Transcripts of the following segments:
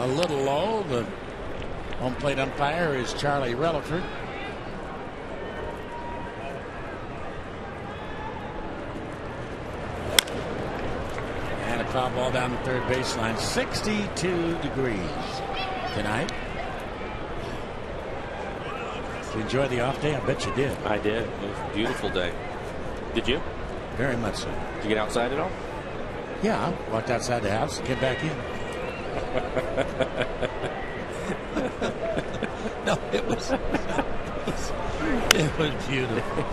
a little low. The home plate umpire is Charlie Relaford. And a foul ball down the third baseline. 62 degrees tonight. Did you enjoy the off day? I bet you did. I did. It was a beautiful day. Did you? Very much so. Did you get outside at all? Yeah, I walked outside the house and came back in. No, it was beautiful.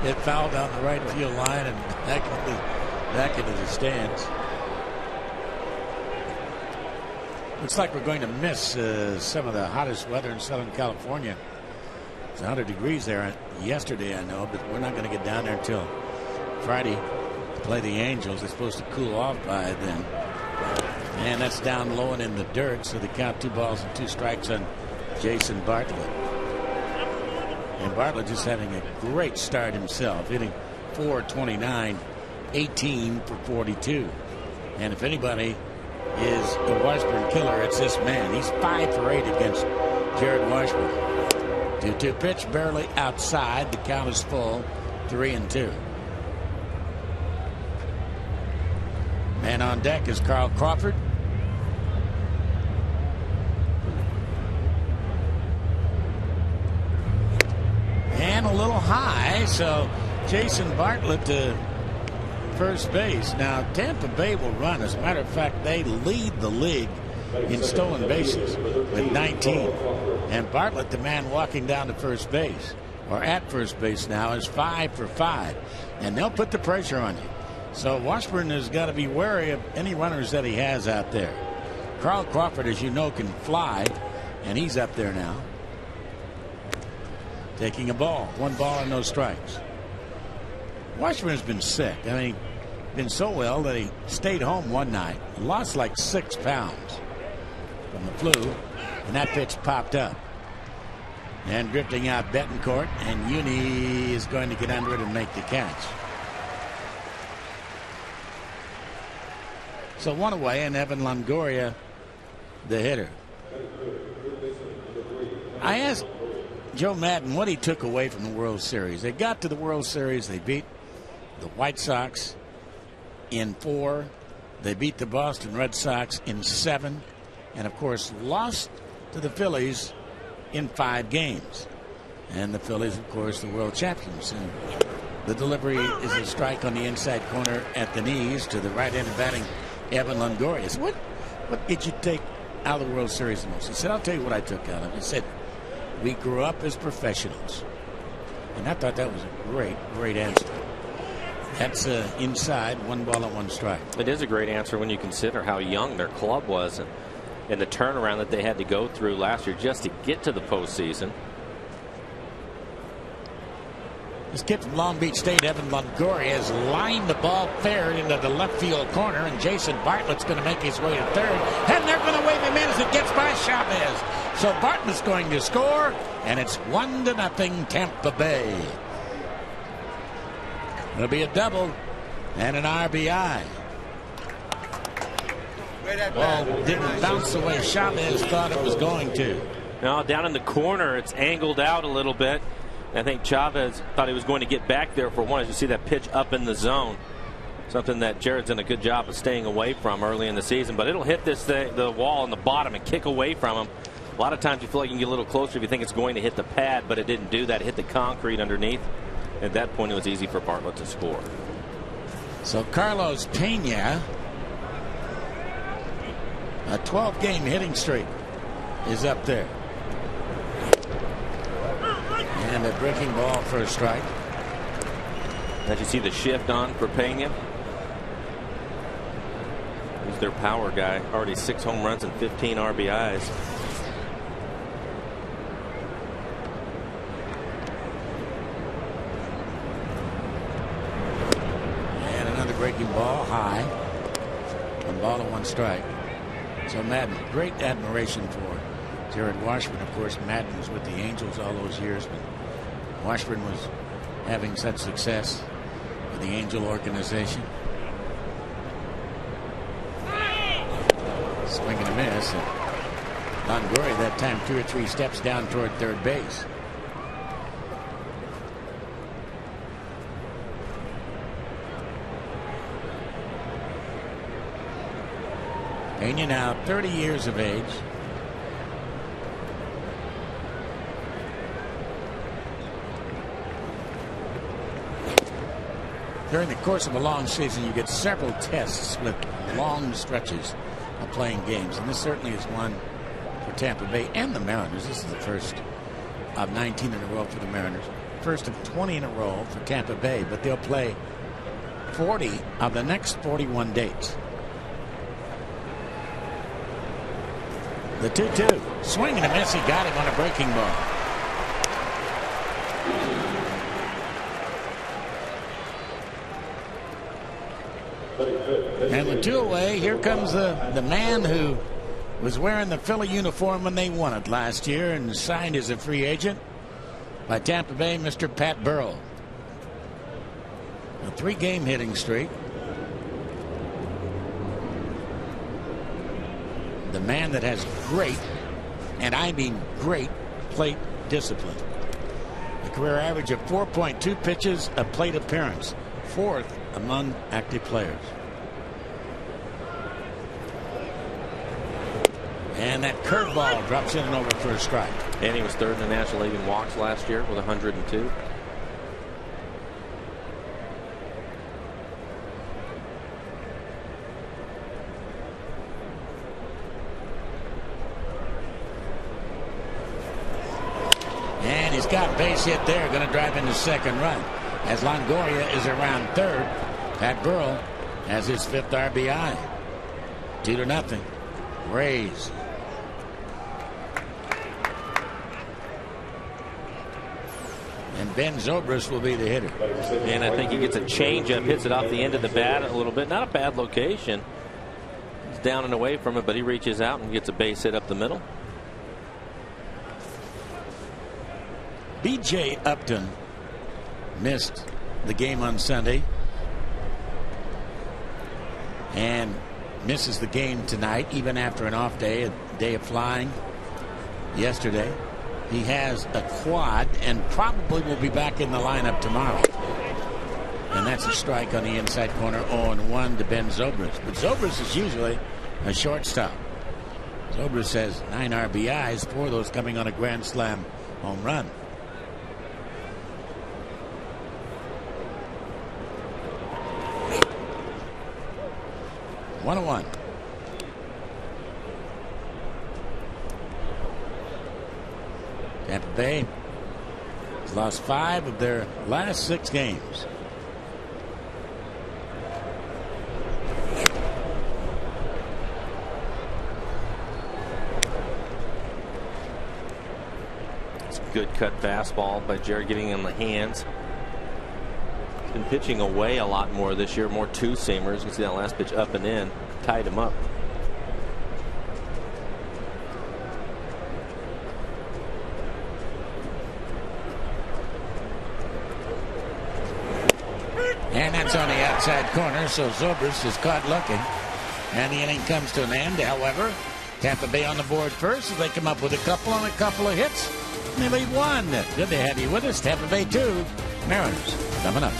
It fouled down the right field line and back into the stands. Looks like we're going to miss some of the hottest weather in Southern California. It's 100 degrees there yesterday, I know, but we're not going to get down there until Friday to play the Angels. It's supposed to cool off by then. And that's down low and in the dirt, so they count 2 balls and 2 strikes on Jason Bartlett. And Bartlett just having a great start himself, hitting .429, 18 for 42. And if anybody is the Washburn killer, it's this man. He's 5 for 8 against Jared Washburn. 2-2 pitch, barely outside. The count is full, 3-2. Man on deck is Carl Crawford. And a little high, so Jason Bartlett to first base. Now Tampa Bay will run. As a matter of fact, they lead the league in stolen bases with 19. And Bartlett, the man walking down to first base, or at first base now, is 5 for 5. And they'll put the pressure on you. So Washburn has got to be wary of any runners that he has out there. Carl Crawford, as you know, can fly, and he's up there now. Taking a ball. 1 ball and no strikes. Washburn's been sick. I mean, been so well that he stayed home one night, lost like 6 pounds from the flu, and that pitch popped up. And drifting out Betancourt, and Uni is going to get under it and make the catch. So 1 away, and Evan Longoria, the hitter. I asked Joe Madden what he took away from the World Series. They got to the World Series. They beat the White Sox in 4. They beat the Boston Red Sox in 7. And, of course, lost to the Phillies in 5 games. And the Phillies, of course, the world champions. And the delivery is a strike on the inside corner at the knees to the right-handed batting Evan Longoria. So what did you take out of the World Series the most? He said, I'll tell you what I took out of it. He said, we grew up as professionals. And I thought that was a great answer. That's inside, 1 ball and 1 strike. It is a great answer when you consider how young their club was and the turnaround that they had to go through last year just to get to the postseason. This kid from Long Beach State, Evan Longoria, has lined the ball fair into the left field corner, and Jason Bartlett's going to make his way to third, and they're going to wave him in as it gets by Chavez. So Bartlett's going to score, and it's 1-0 Tampa Bay. It'll be a double and an RBI. Ball didn't bounce the way Chavez thought it was going to. Now down in the corner, it's angled out a little bit. I think Chavez thought he was going to get back there for one, as you see that pitch up in the zone. Something that Jared's done a good job of staying away from early in the season. But it'll hit the wall on the bottom and kick away from him. A lot of times you feel like you can get a little closer if you think it's going to hit the pad, but it didn't do that. It hit the concrete underneath. At that point, it was easy for Bartlett to score. So Carlos Pena, a 12-game hitting streak, is up there. And a breaking ball for a strike. As you see the shift on for Pena. He's their power guy. Already 6 home runs and 15 RBIs. And another breaking ball high. 1 ball and 1 strike. So Madden, great admiration for Jared Washburn. Of course, Madden was with the Angels all those years, but Washburn was having such success with the Angel organization. Swinging miss. And Longoria that time 2 or 3 steps down toward third base. Pena now 30 years of age. During the course of a long season, you get several tests with long stretches of playing games, and this certainly is one for Tampa Bay and the Mariners. This is the first of 19 in a row for the Mariners, first of 20 in a row for Tampa Bay, but they'll play 40 of the next 41 dates. The 2-2. Swing and a miss. He got him on a breaking ball. And with 2 away, here comes the man who was wearing the Philly uniform when they won it last year and signed as a free agent by Tampa Bay, Mr. Pat Burrell. A 3-game hitting streak. The man that has great, and I mean great, plate discipline. A career average of 4.2 pitches a plate appearance, 4th among active players. And that curveball drops in and over for a strike. And he was 3rd in the National League in walks last year with 102. And he's got base hit there, going to drive into second run. As Longoria is around 3rd, Pat Burrell has his 5th RBI. 2-0. Rays. And Ben Zobrist will be the hitter. And I think he gets a changeup, hits it off the end of the bat a little bit. Not a bad location. He's down and away from it, but he reaches out and gets a base hit up the middle. B.J. Upton missed the game on Sunday and misses the game tonight, even after an off day, a day of flying yesterday. He has a quad and probably will be back in the lineup tomorrow. And that's a strike on the inside corner, 0-1 to Ben Zobrist. But Zobrist is usually a shortstop. Zobrist has 9 RBIs, 4 of those coming on a grand slam home run. One. Tampa Bay has lost 5 of their last 6 games. It's a good cut fastball by Jared, getting in the hands. He's been pitching away a lot more this year, more 2-seamers. You can see that last pitch up and in, tied him up. And that's on the outside corner, so Zobrist is caught looking. And the inning comes to an end. However, Tampa Bay on the board first as they come up with a couple on a couple of hits. And they lead 1. Good to have you with us. Tampa Bay 2, Mariners coming up.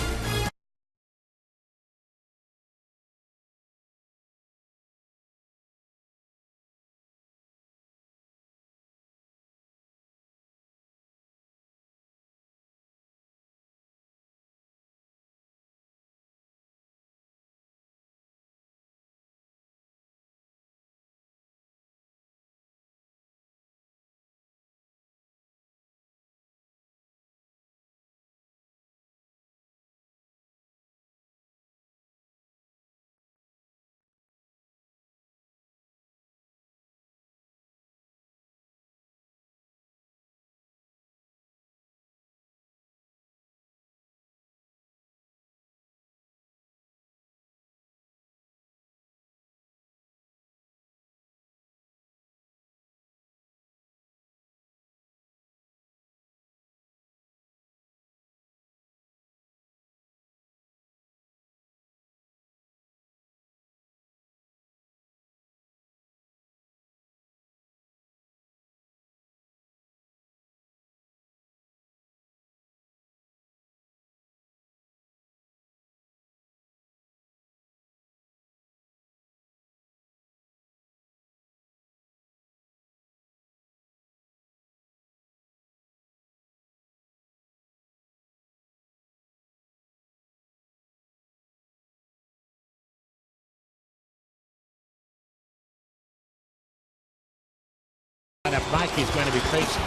Mikey's going to be facing.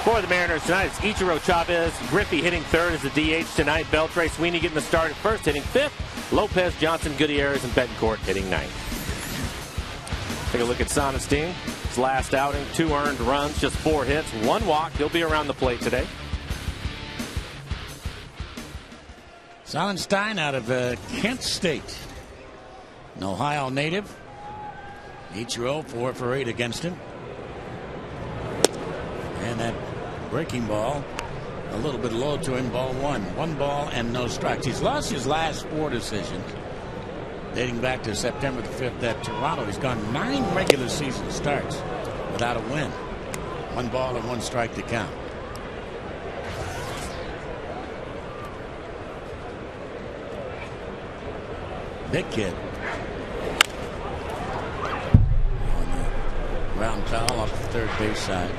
For the Mariners tonight, it's Ichiro Chavez, Griffey hitting third as the DH tonight. Beltre Sweeney getting the start at first, hitting fifth. Lopez, Johnson, Gutierrez, and Betancourt hitting ninth. Take a look at Sonnenstein. His last outing, 2 earned runs, just 4 hits, 1 walk. He'll be around the plate today. Sonnenstein out of Kent State, an Ohio native. Ichiro 4 for 8 against him. And that breaking ball a little bit low to him. Ball 1. 1 ball and no strikes. He's lost his last 4 decisions dating back to September the 5th at Toronto. He's gone 9 regular season starts without a win. 1 ball and 1 strike to count. Big kid. On the ground foul off the third base side.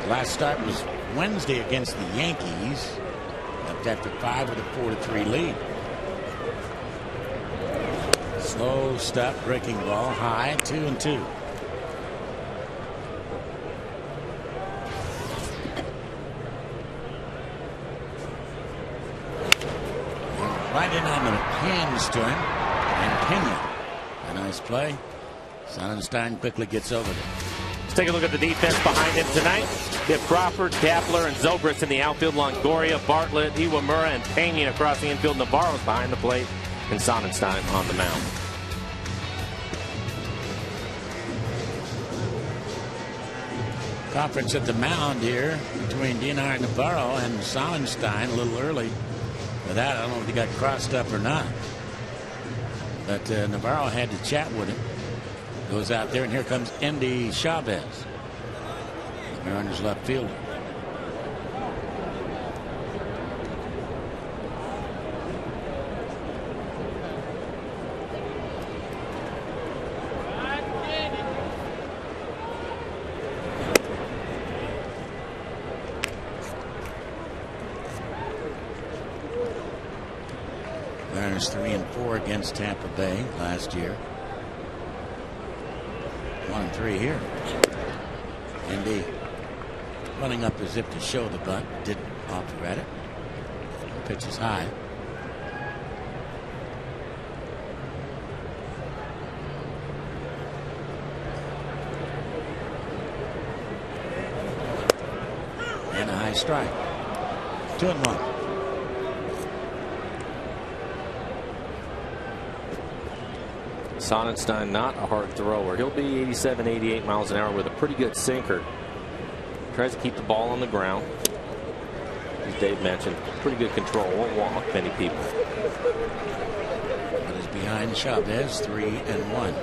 Last start was Wednesday against the Yankees. Left after 5 with a 4-3 lead. Slow stop, breaking ball, high, 2-2. Right in on the hands to him, and Pena. A nice play. Sonnenstein quickly gets over there. Let's take a look at the defense behind him tonight. We have Crawford, Kapler, and Zobrist in the outfield. Longoria, Bartlett, Iwamura, and Pena across the infield. Navarro's behind the plate, and Sonnenstein on the mound. Conference at the mound here between Dinar Navarro and Sonnenstein a little early. For that, I don't know if he got crossed up or not. But Navarro had to chat with him. Goes out there, and here comes Endy Chavez, the Mariners left fielder. Mariners 3-4 against Tampa Bay last year. 1-3 here. Indy running up as if to show the bunt. Didn't offer at it. Pitch is high. And a high strike. 2-1. Sonnenstein not a hard thrower. He'll be 87, 88 miles an hour with a pretty good sinker. Tries to keep the ball on the ground. As Dave mentioned, pretty good control. Won't walk many people. But is behind Chavez, 3-1.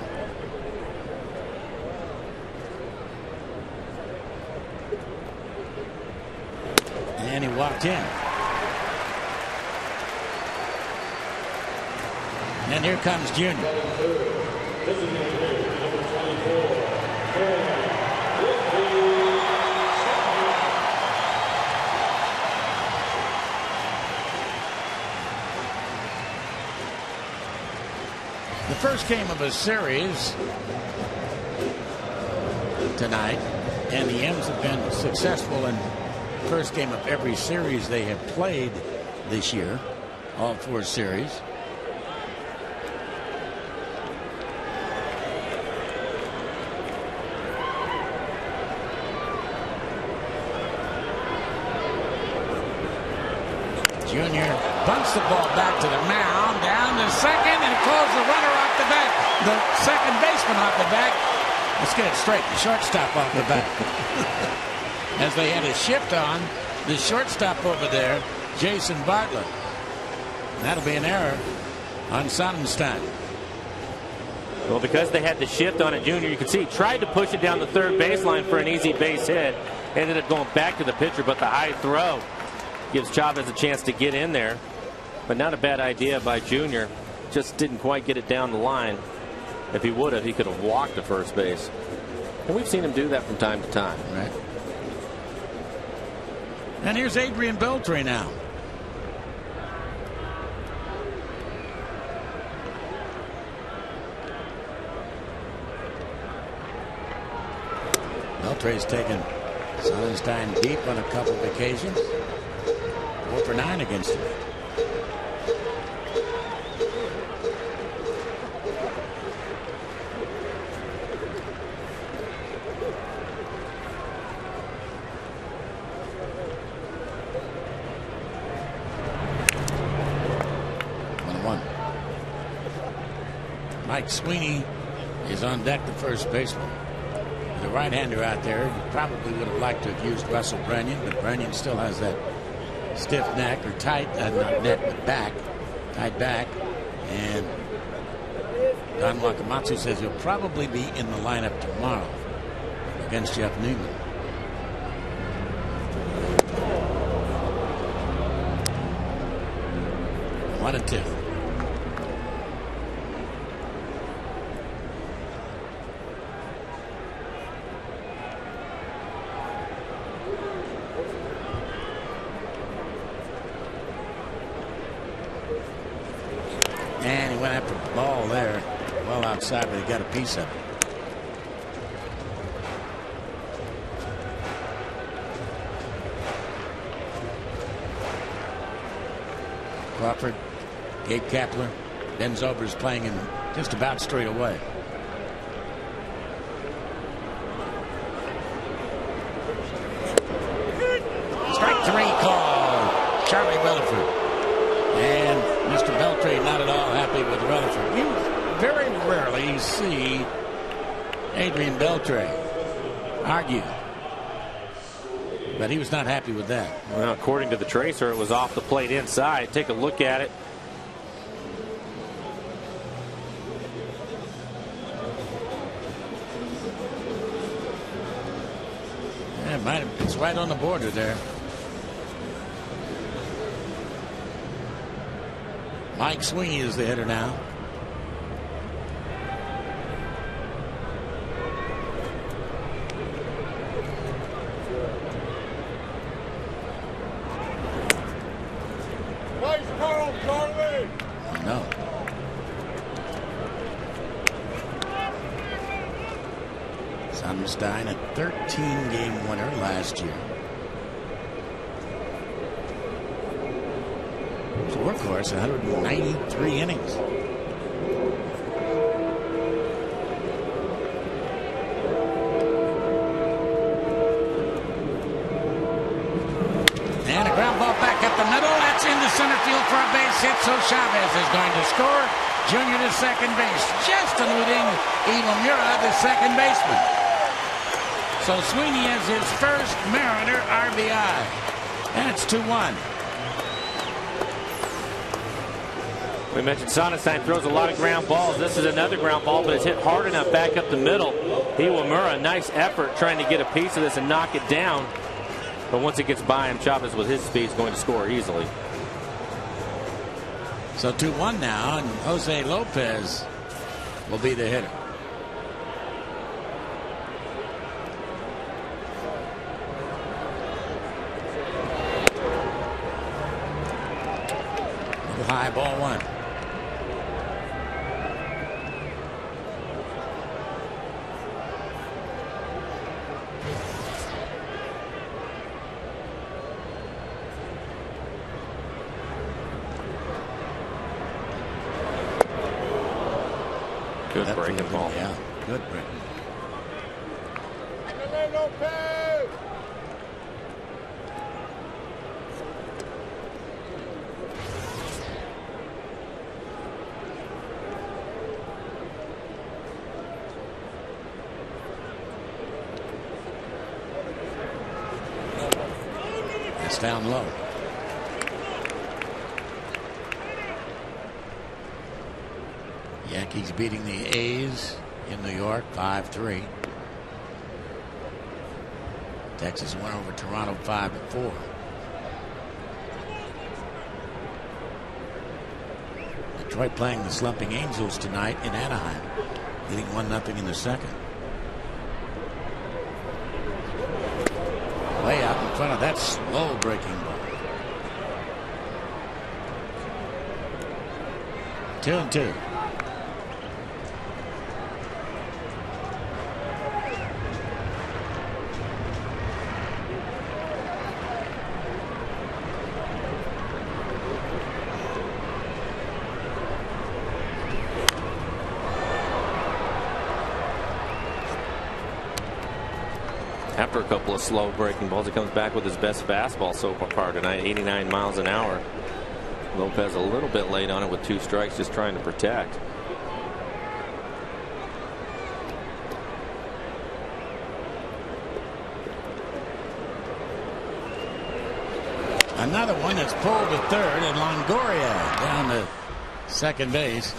And he walked in. And here comes Junior. The first game of a series tonight, and the M's have been successful in the first game of every series they have played this year, all 4 series. Junior bunts the ball back to the mound, down to second, and calls the runner off the back. The second baseman off the back. Let's get it straight. The shortstop off the back. As they had a shift on the shortstop over there, Jason Bartlett. That'll be an error on Sonnenstein. Well, because they had the shift on it, Junior, you can see, tried to push it down the third baseline for an easy base hit. Ended up going back to the pitcher, but the high throw gives Chavez a chance to get in there. But not a bad idea by Junior. Just didn't quite get it down the line. If he would have, he could have walked to first base. And we've seen him do that from time to time. Right. And here's Adrian Beltre now. Beltre's taken Sonnenstein deep on a couple of occasions. 4 for 9 against him. Mike Sweeney is on deck, the first baseman. The right-hander out there, you probably would have liked to have used Russell Brennan, but Brennan still has that stiff neck, or tight, not neck, but back, tight back. And Don Wakamatsu says he'll probably be in the lineup tomorrow against Jeff Newman. One and two. And he went after the ball there, well outside, but he got a piece of it. Crawford, Gabe Kapler, Ben Zobrist playing him just about straight away. Strike 3 call, Charlie Rutherford. And Mr. Beltre not at all happy with Rutherford. You very rarely see Adrian Beltre argue, but he was not happy with that. Well, according to the tracer, it was off the plate inside. Take a look at it. Yeah, it's right on the border there. Mike Sweeney is the hitter now. No. Sonnenstein, a 13-game winner last year. Workhorse, 193 innings. And a ground ball back up the middle. That's into center field for a base hit. So Chavez is going to score. Junior to second base, just eluding Iwamura, the second baseman. So Sweeney has his first Mariner RBI. And it's 2-1. We mentioned Sonnenstein throws a lot of ground balls. This is another ground ball, but it's hit hard enough back up the middle. Iwamura, nice effort trying to get a piece of this and knock it down. But once it gets by him, Chavez with his speed is going to score easily. So 2-1 now, and Jose Lopez will be the hitter. High, ball 1. Good breaking ball. Yeah, good breaking. That's down low. Yankees beating the A's in New York 5-3. Texas went over Toronto 5-4. Detroit playing the slumping Angels tonight in Anaheim, leading 1-0 in the second. Way out in front of that slow breaking ball. 2-2. after a couple of slow breaking balls, he comes back with his best fastball so far tonight, 89 miles an hour. Lopez a little bit late on it with 2 strikes, just trying to protect. Another one that's pulled to third, and Longoria down to second base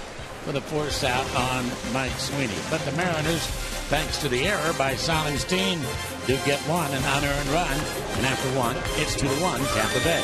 for the force out on Mike Sweeney. But the Mariners, thanks to the error by Solenstein, do get one, an unearned run. And after one, it's 2-1 Tampa Bay.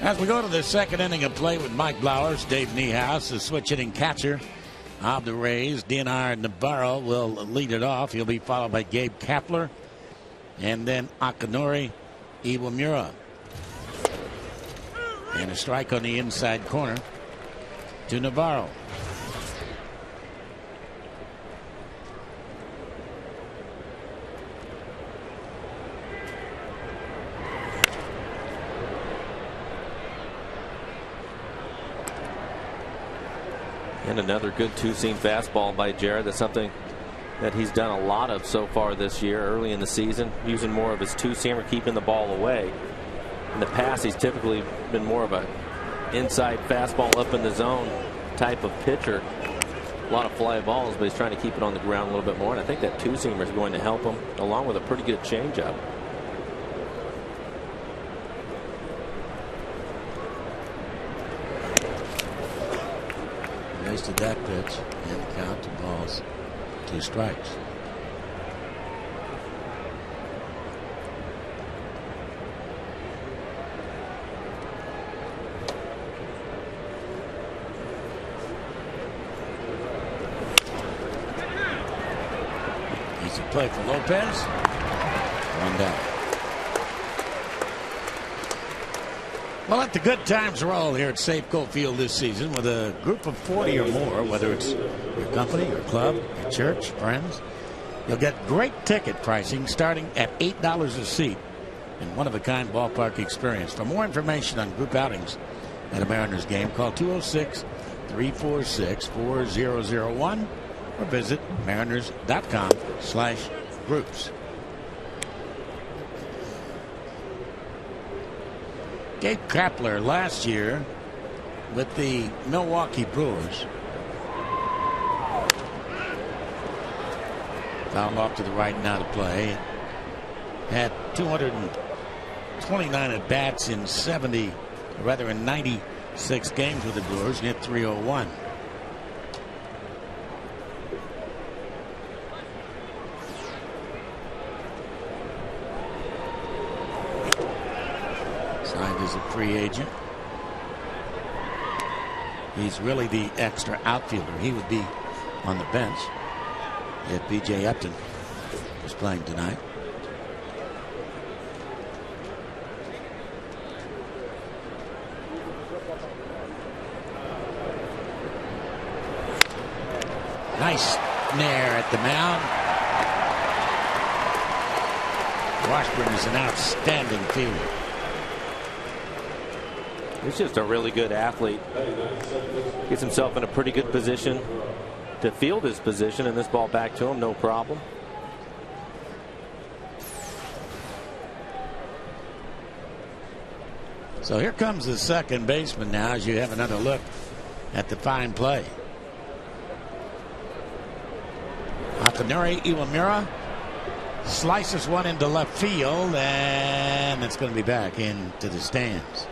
As we go to the second inning of play with Mike Blowers, Dave Niehaus, the switch hitting catcher of the Rays. DNR Navarro will lead it off. He'll be followed by Gabe Kapler and then Akinori Iwamura. And a strike on the inside corner to Navarro. And another good 2-seam fastball by Jared. That's something that he's done a lot of so far this year, early in the season, using more of his 2-seamer, keeping the ball away. In the past, he's typically been more of a inside fastball up in the zone type of pitcher. A lot of fly balls, but he's trying to keep it on the ground a little bit more. And I think that 2-seamer is going to help him, along with a pretty good changeup. Wasted that pitch and the count to balls, 2 strikes. Easy play for Lopez. 1 down. Well, let the good times roll here at Safeco Field this season with a group of 40 or more, whether it's your company, your club, your church, friends. You'll get great ticket pricing starting at $8 a seat and one-of-a-kind ballpark experience. For more information on group outings at a Mariners game, call 206-346-4001 or visit mariners.com/groups. Gabe Kapler last year with the Milwaukee Brewers. Fouled off to the right, now to play. Had 229 at bats in 96 games with the Brewers, and hit .301. Signed as a free agent. He's really the extra outfielder. He would be on the bench if B.J. Upton is playing tonight. Nice snare at the mound. Washburn is an outstanding fielder. He's just a really good athlete. Gets himself in a pretty good position to field his position, and this ball back to him, no problem. So here comes the second baseman now as you have another look at the fine play. Akinori Iwamura slices one into left field, and it's going to be back into the stands.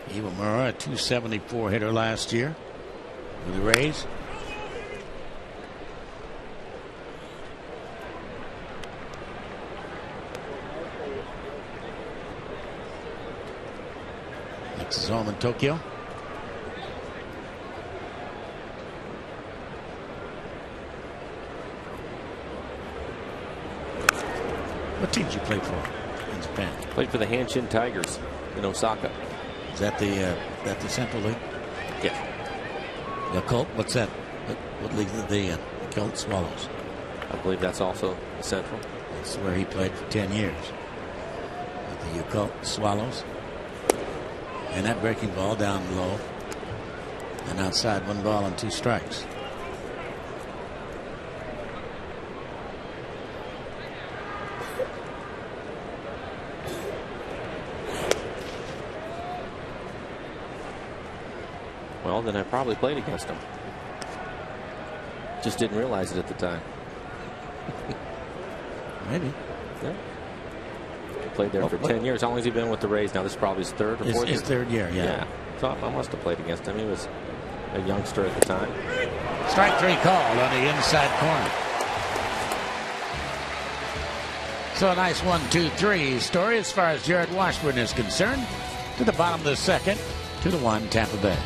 Iwamura, a .274 hitter last year with the Rays. Next is home in Tokyo. What team did you play for in Japan? Played for the Hanshin Tigers in Osaka. Is that the Central League? Yeah. Yakult? What's that? What league did they in? Yakult Swallows. I believe that's also the Central. That's where he played for 10 years. With the Yakult Swallows. And that breaking ball down low. And outside, 1 ball and 2 strikes. Well, then I probably played against him. Just didn't realize it at the time. Maybe. Yeah. Played there for 10 years. How long has he been with the Rays now? This is probably his third or fourth year? His third year, yeah. So I must have played against him. He was a youngster at the time. Strike 3 called on the inside corner. So a nice 1-2-3 story as far as Jared Washburn is concerned. To the bottom of the second, 2-1 Tampa Bay.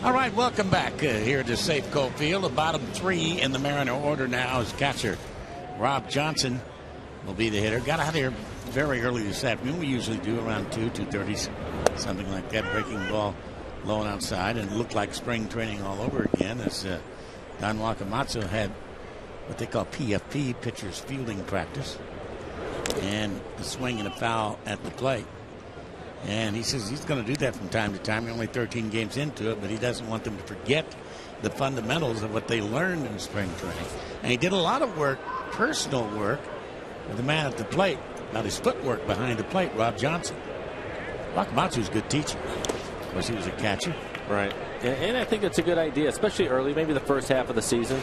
All right, welcome back here to Safeco Field. The bottom 3 in the Mariner order now is catcher Rob Johnson will be the hitter. Got out here very early this afternoon. We usually do around 2:30, something like that. Breaking ball low and outside, and it looked like spring training all over again as Don Wakamatsu had what they call PFP, pitcher's fielding practice, and a swing and a foul at the plate. And he says he's going to do that from time to time. You're only 13 games into it, but he doesn't want them to forget the fundamentals of what they learned in spring training. And he did a lot of work, personal work, with the man at the plate. Now, his footwork behind the plate, Rob Johnson. Wakamatsu's a good teacher. Of course, he was a catcher. Right. And I think it's a good idea, especially early, maybe the first half of the season.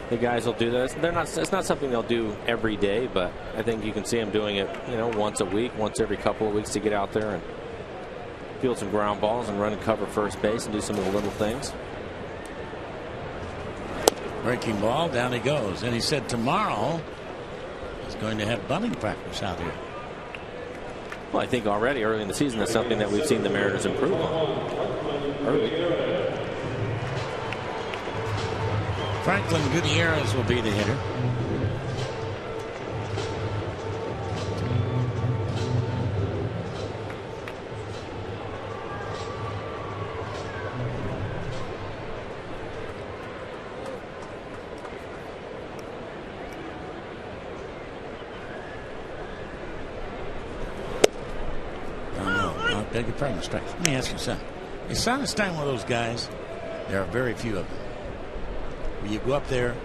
The guys will do this. It's not something they'll do every day, but I think you can see them doing it, once a week, once every couple of weeks to get out there and field some ground balls and run and cover first base and do some of the little things. Breaking ball, down he goes. And he said tomorrow he's going to have bunting practice out here. Well, I think already early in the season, that's something that we've seen the Mariners improve on early. Franklin Gutierrez will be the hitter. I beg your pardon, strike. Let me ask you something. Is Sonnenstein one of those guys? There are very few of them. Will you go up there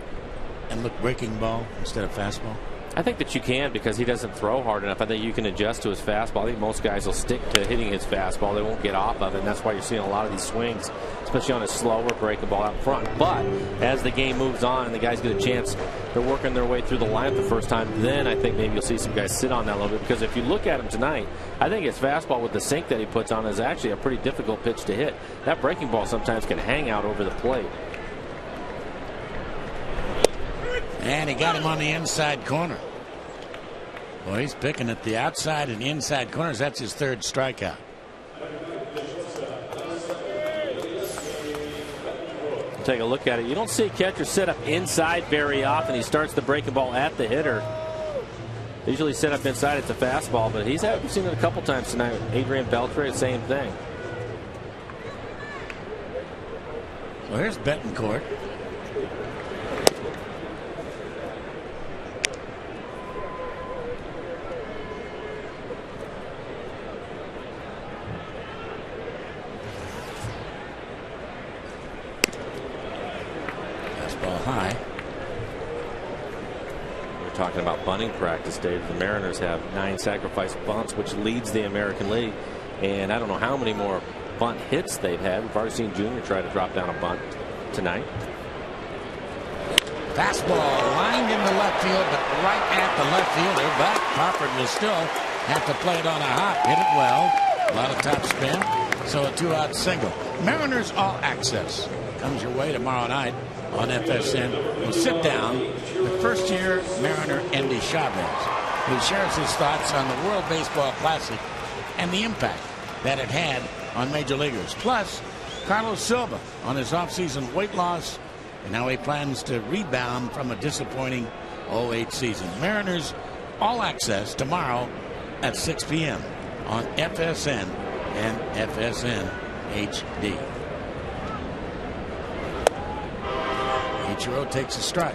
and look breaking ball instead of fastball? I think that you can, because he doesn't throw hard enough. I think you can adjust to his fastball. I think most guys will stick to hitting his fastball. They won't get off of it, and that's why you're seeing a lot of these swings, especially on a slower breaking ball out front. But as the game moves on and the guys get a chance, they're working their way through the lineup the first time, then I think maybe you'll see some guys sit on that a little bit, because if you look at him tonight, I think his fastball with the sink that he puts on is actually a pretty difficult pitch to hit. That breaking ball sometimes can hang out over the plate. And he got him on the inside corner. Well, he's picking at the outside and inside corners. That's his third strikeout. Take a look at it. You don't see catchers set up inside very often. He starts the breaking ball at the hitter. They usually set up inside. It's a fastball, but we've seen it a couple times tonight. Adrian Beltre, same thing. Well, here's Betancourt. High. We're talking about bunting practice, Dave. The Mariners have 9 sacrifice bunts, which leads the American League. And I don't know how many more bunt hits they've had. We've already seen Junior try to drop down a bunt tonight. Fastball lined into left field, but right at the left fielder. But Crawford will still have to play it on a hop. Hit it well. A lot of top spin. So a 2-out single. Mariners All Access comes your way tomorrow night on FSN. We'll sit down with first-year Mariner Endy Chavez, who shares his thoughts on the World Baseball Classic and the impact that it had on major leaguers. Plus, Carlos Silva on his offseason weight loss and how he plans to rebound from a disappointing 2008 season. Mariners All Access tomorrow at 6 p.m. on FSN and FSN HD. Ichiro takes a strike.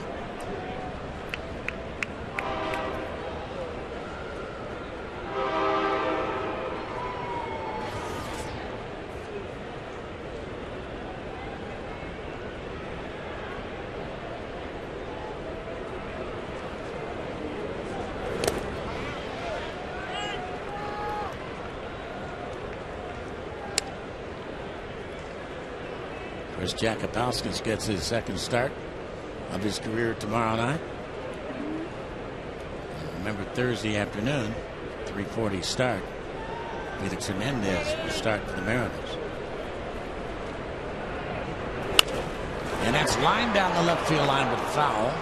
Chris Jakubowski gets his second start of his career tomorrow night. Remember, Thursday afternoon, 3:40 start. Felix Hernandez will start for the Mariners. And that's lined down the left field line, but foul.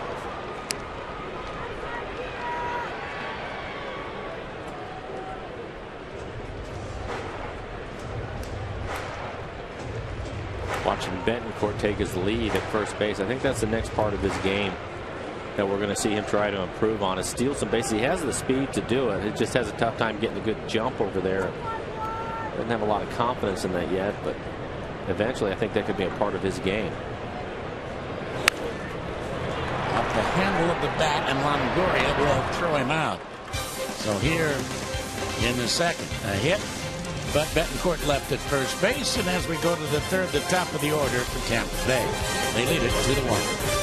Watching Betancourt take his lead at first base. I think that's the next part of his game that we're going to see him try to improve on, is steal some bases. He has the speed to do it. He just has a tough time getting a good jump over there. Doesn't have a lot of confidence in that yet, but eventually I think that could be a part of his game. Up the handle of the bat, and Longoria will throw him out. So here in the second, a hit but Betancourt left at first base. And as we go to the third, the top of the order for Tampa Bay, they lead it 2-1.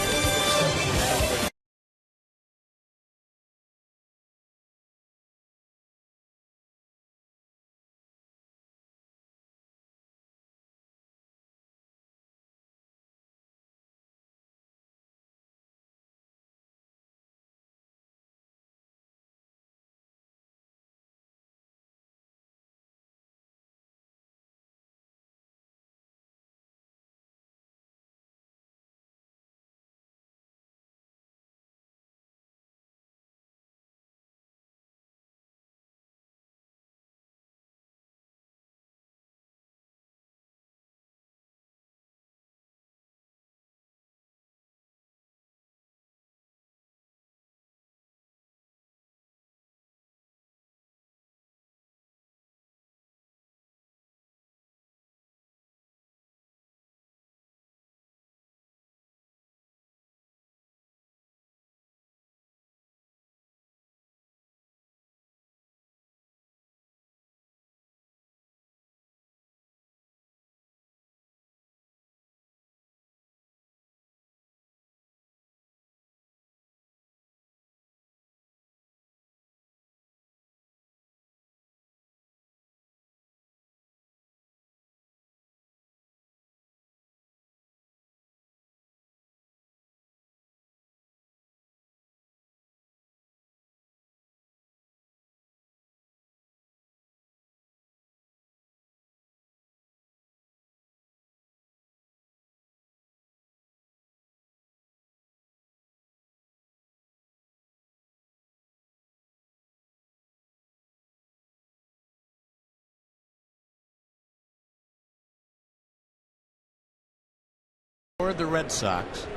For the Red Sox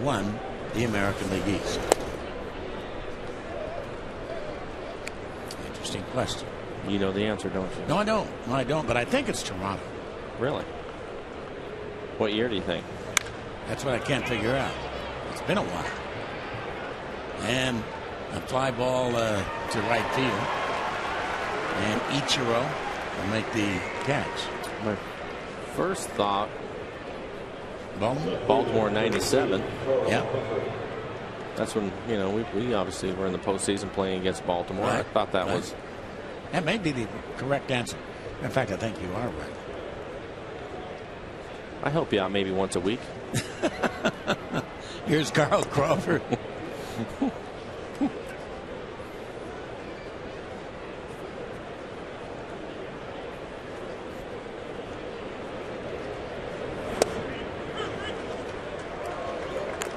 won the American League East? Interesting question. You know the answer, don't you? No, I don't. No, I don't. But I think it's Toronto. Really? What year do you think? That's what I can't figure out. It's been a while. And a fly ball to right field. And Ichiro will make the catch. My first thought, Baltimore 97. Yeah. That's when, we obviously were in the postseason playing against Baltimore. Right. I thought that was. That may be the correct answer. In fact, I think you are right. I help you out maybe once a week. Here's Carl Crawford.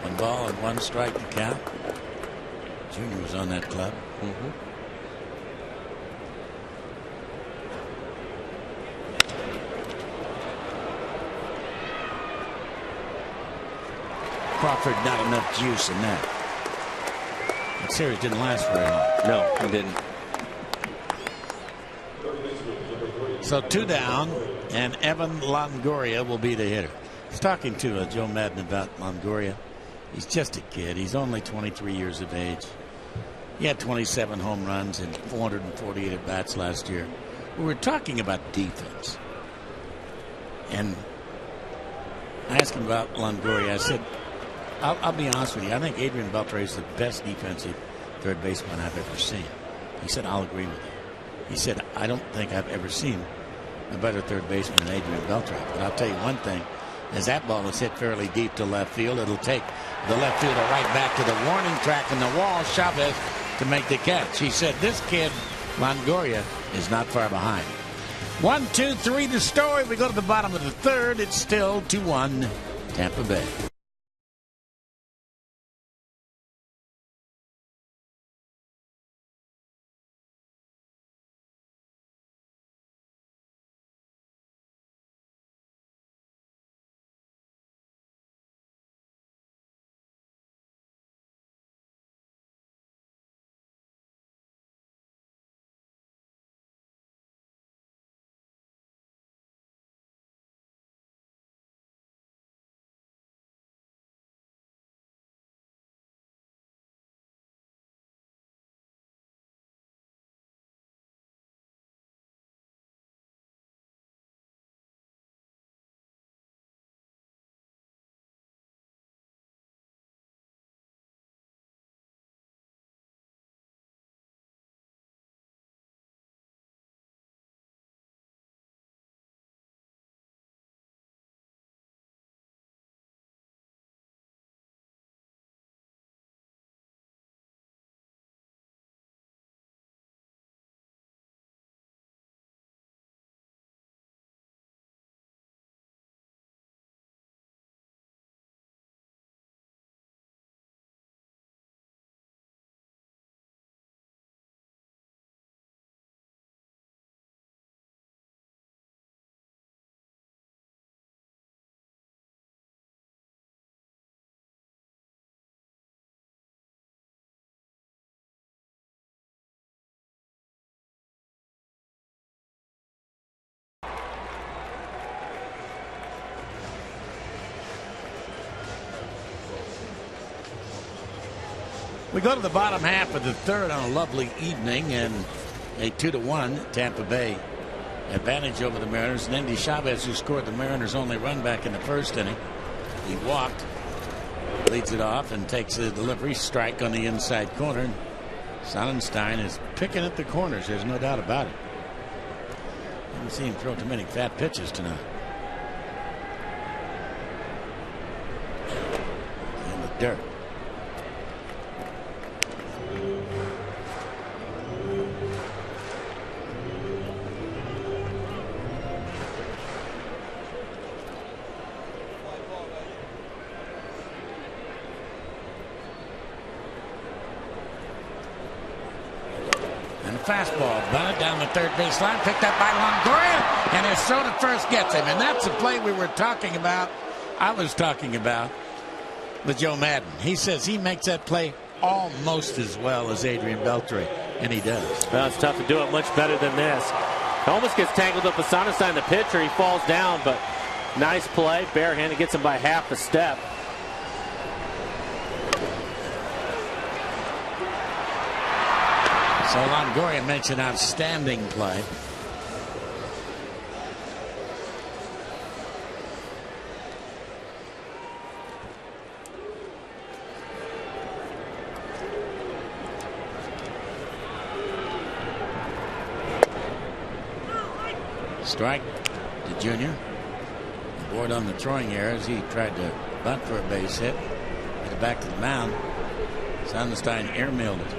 One ball and one strike to count. Junior was on that club. Crawford, not enough juice in that. That series didn't last very long. No, it didn't. So 2 down, and Evan Longoria will be the hitter. I was talking to Joe Madden about Longoria. He's just a kid. He's only 23 years of age. He had 27 home runs and 448 at bats last year. We were talking about defense, and I asked him about Longoria. I said, I'll be honest with you. I think Adrian Beltre is the best defensive third baseman I've ever seen. He said, I'll agree with you. He said, I don't think I've ever seen a better third baseman than Adrian Beltre. But I'll tell you one thing. As that ball is hit fairly deep to left field, it'll take the left fielder right back to the warning track in the wall, Chavez, to make the catch. He said, this kid, Longoria, is not far behind. 1, 2, 3, the story. We go to the bottom of the third. It's still 2-1 Tampa Bay. We go to the bottom half of the third on a lovely evening, and a 2-1 Tampa Bay advantage over the Mariners. And Andy Chavez, who scored the Mariners' only run back in the first inning, he walked, leads it off, and takes a delivery strike on the inside corner. Sonnenstein is picking at the corners. There's no doubt about it. Haven't seen him throw too many fat pitches tonight. In the dirt. Fastball bunted down the third baseline, picked up by Longoria, and his throw to first gets him. And that's the play we were talking about. I was talking about with Joe Madden. He says he makes that play almost as well as Adrian Beltre, and he does. Well, it's tough to do it much better than this. Almost gets tangled up with Sonnenstein, the pitcher. He falls down, but nice play. Barehanded, gets him by half a step. So Longoria makes an outstanding play. Strike to Junior. Board on the throwing errors. He tried to bunt for a base hit. Get it back to the mound. Sonnenstein airmailed it.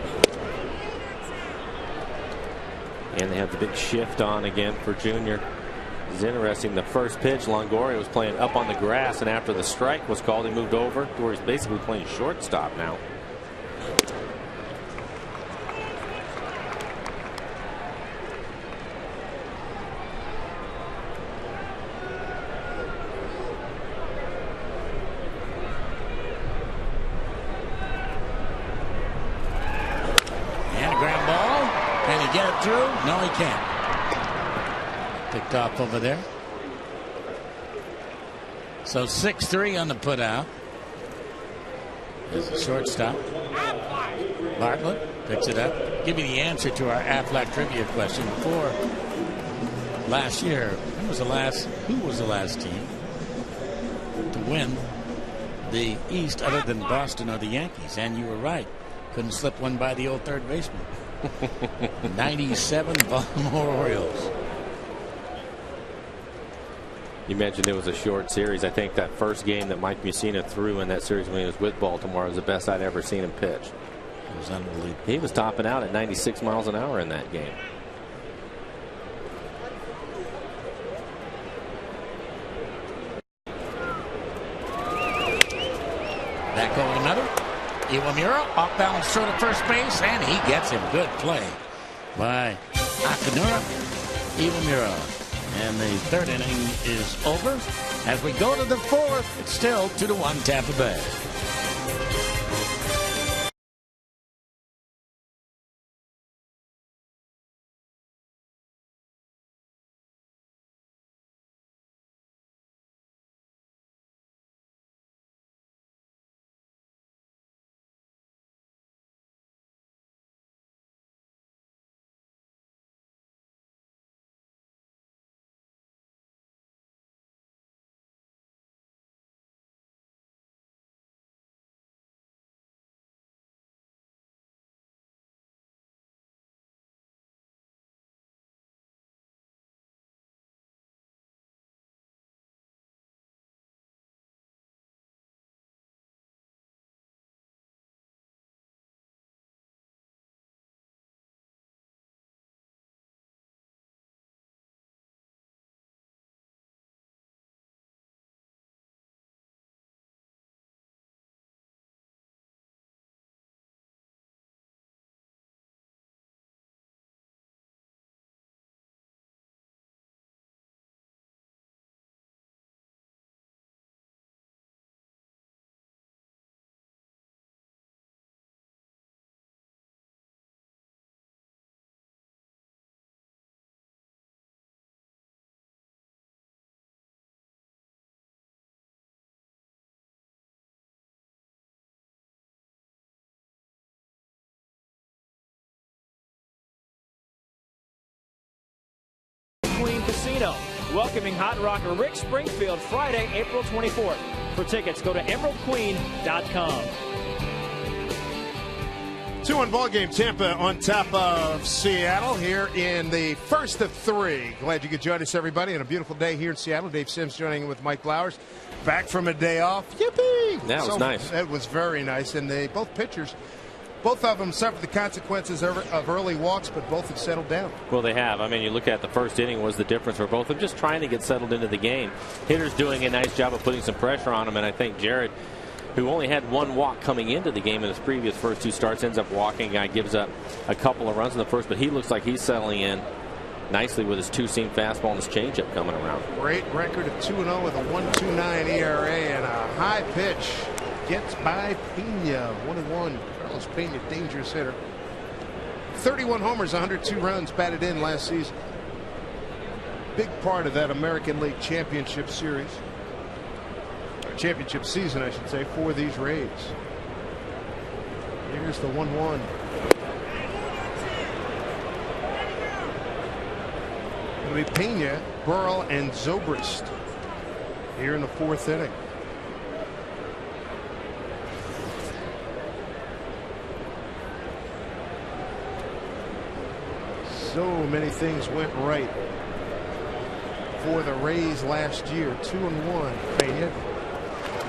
And they have the big shift on again for Junior. It's interesting. The first pitch, Longoria was playing up on the grass, and after the strike was called, he moved over to where he's basically playing shortstop now. No, he can't. Picked off over there. So 6-3 on the putout. There's a shortstop. Bartlett picks it up. Give me the answer to our Aflac trivia question. For last year, who was the last team to win the East other than Boston or the Yankees? And you were right. Couldn't slip one by the old third baseman. 97 Baltimore Orioles. You mentioned it was a short series. I think that first game that Mike Mussina threw in that series when he was with Baltimore was the best I'd ever seen him pitch. It was unbelievable. He was topping out at 96 miles an hour in that game. Back over another. Iwamura, off balance throw to first base, and he gets him. Good play by Akinura Iwamura. And the third inning is over. As we go to the fourth, it's still 2-1 Tampa Bay. Casino, welcoming hot rocker Rick Springfield Friday, April 24th. For tickets, go to emeraldqueen.com. 2-1 ball game. Tampa on top of Seattle here in the first of three. Glad you could join us, everybody, on a beautiful day here in Seattle. Dave Sims joining with Mike Blowers. Back from a day off. Yippee! That was nice. That was very nice. And both pitchers, both of them suffered the consequences of early walks, but both have settled down. Well, they have. I mean, you look at the first inning was the difference for both of them, just trying to get settled into the game. Hitters doing a nice job of putting some pressure on them, and I think Jared, who only had one walk coming into the game in his previous first two starts, ends up walking. Guy gives up a couple of runs in the first, but he looks like he's settling in nicely with his two-seam fastball and his changeup coming around. Great record of 2-0 with a 1.29 ERA and a high pitch. Gets by Pena. 1-1. Carlos Pena, dangerous hitter. 31 homers, 102 runs batted in last season. Big part of that American League Championship Series. Championship season, I should say, for these Rays. Here's the 1-1. It'll be Pena, Burrell, and Zobrist here in the fourth inning. So many things went right for the Rays last year. 2-1. Pena.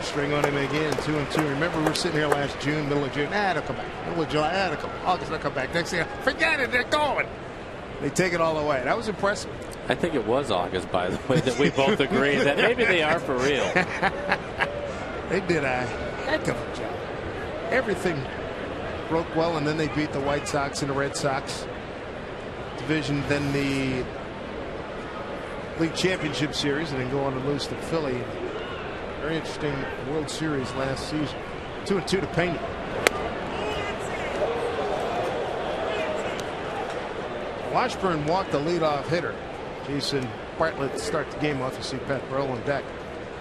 String on him again. 2-2. Remember, we were sitting here last June, middle of June. They'll come back. Middle of July, they'll come back. August, they'll come back. Next thing, forget it. They're going. They take it all away. That was impressive. I think it was August, by the way, that we both agree that maybe they are for real. They did a heck of a job. Everything broke well, and then they beat the White Sox and the Red Sox division, then the League Championship Series, and then go on to lose to Philly. Very interesting World Series last season. 2-2 to Pena. Washburn walked the leadoff hitter. Jason Bartlett to start the game off. You see Pat Burrell on deck.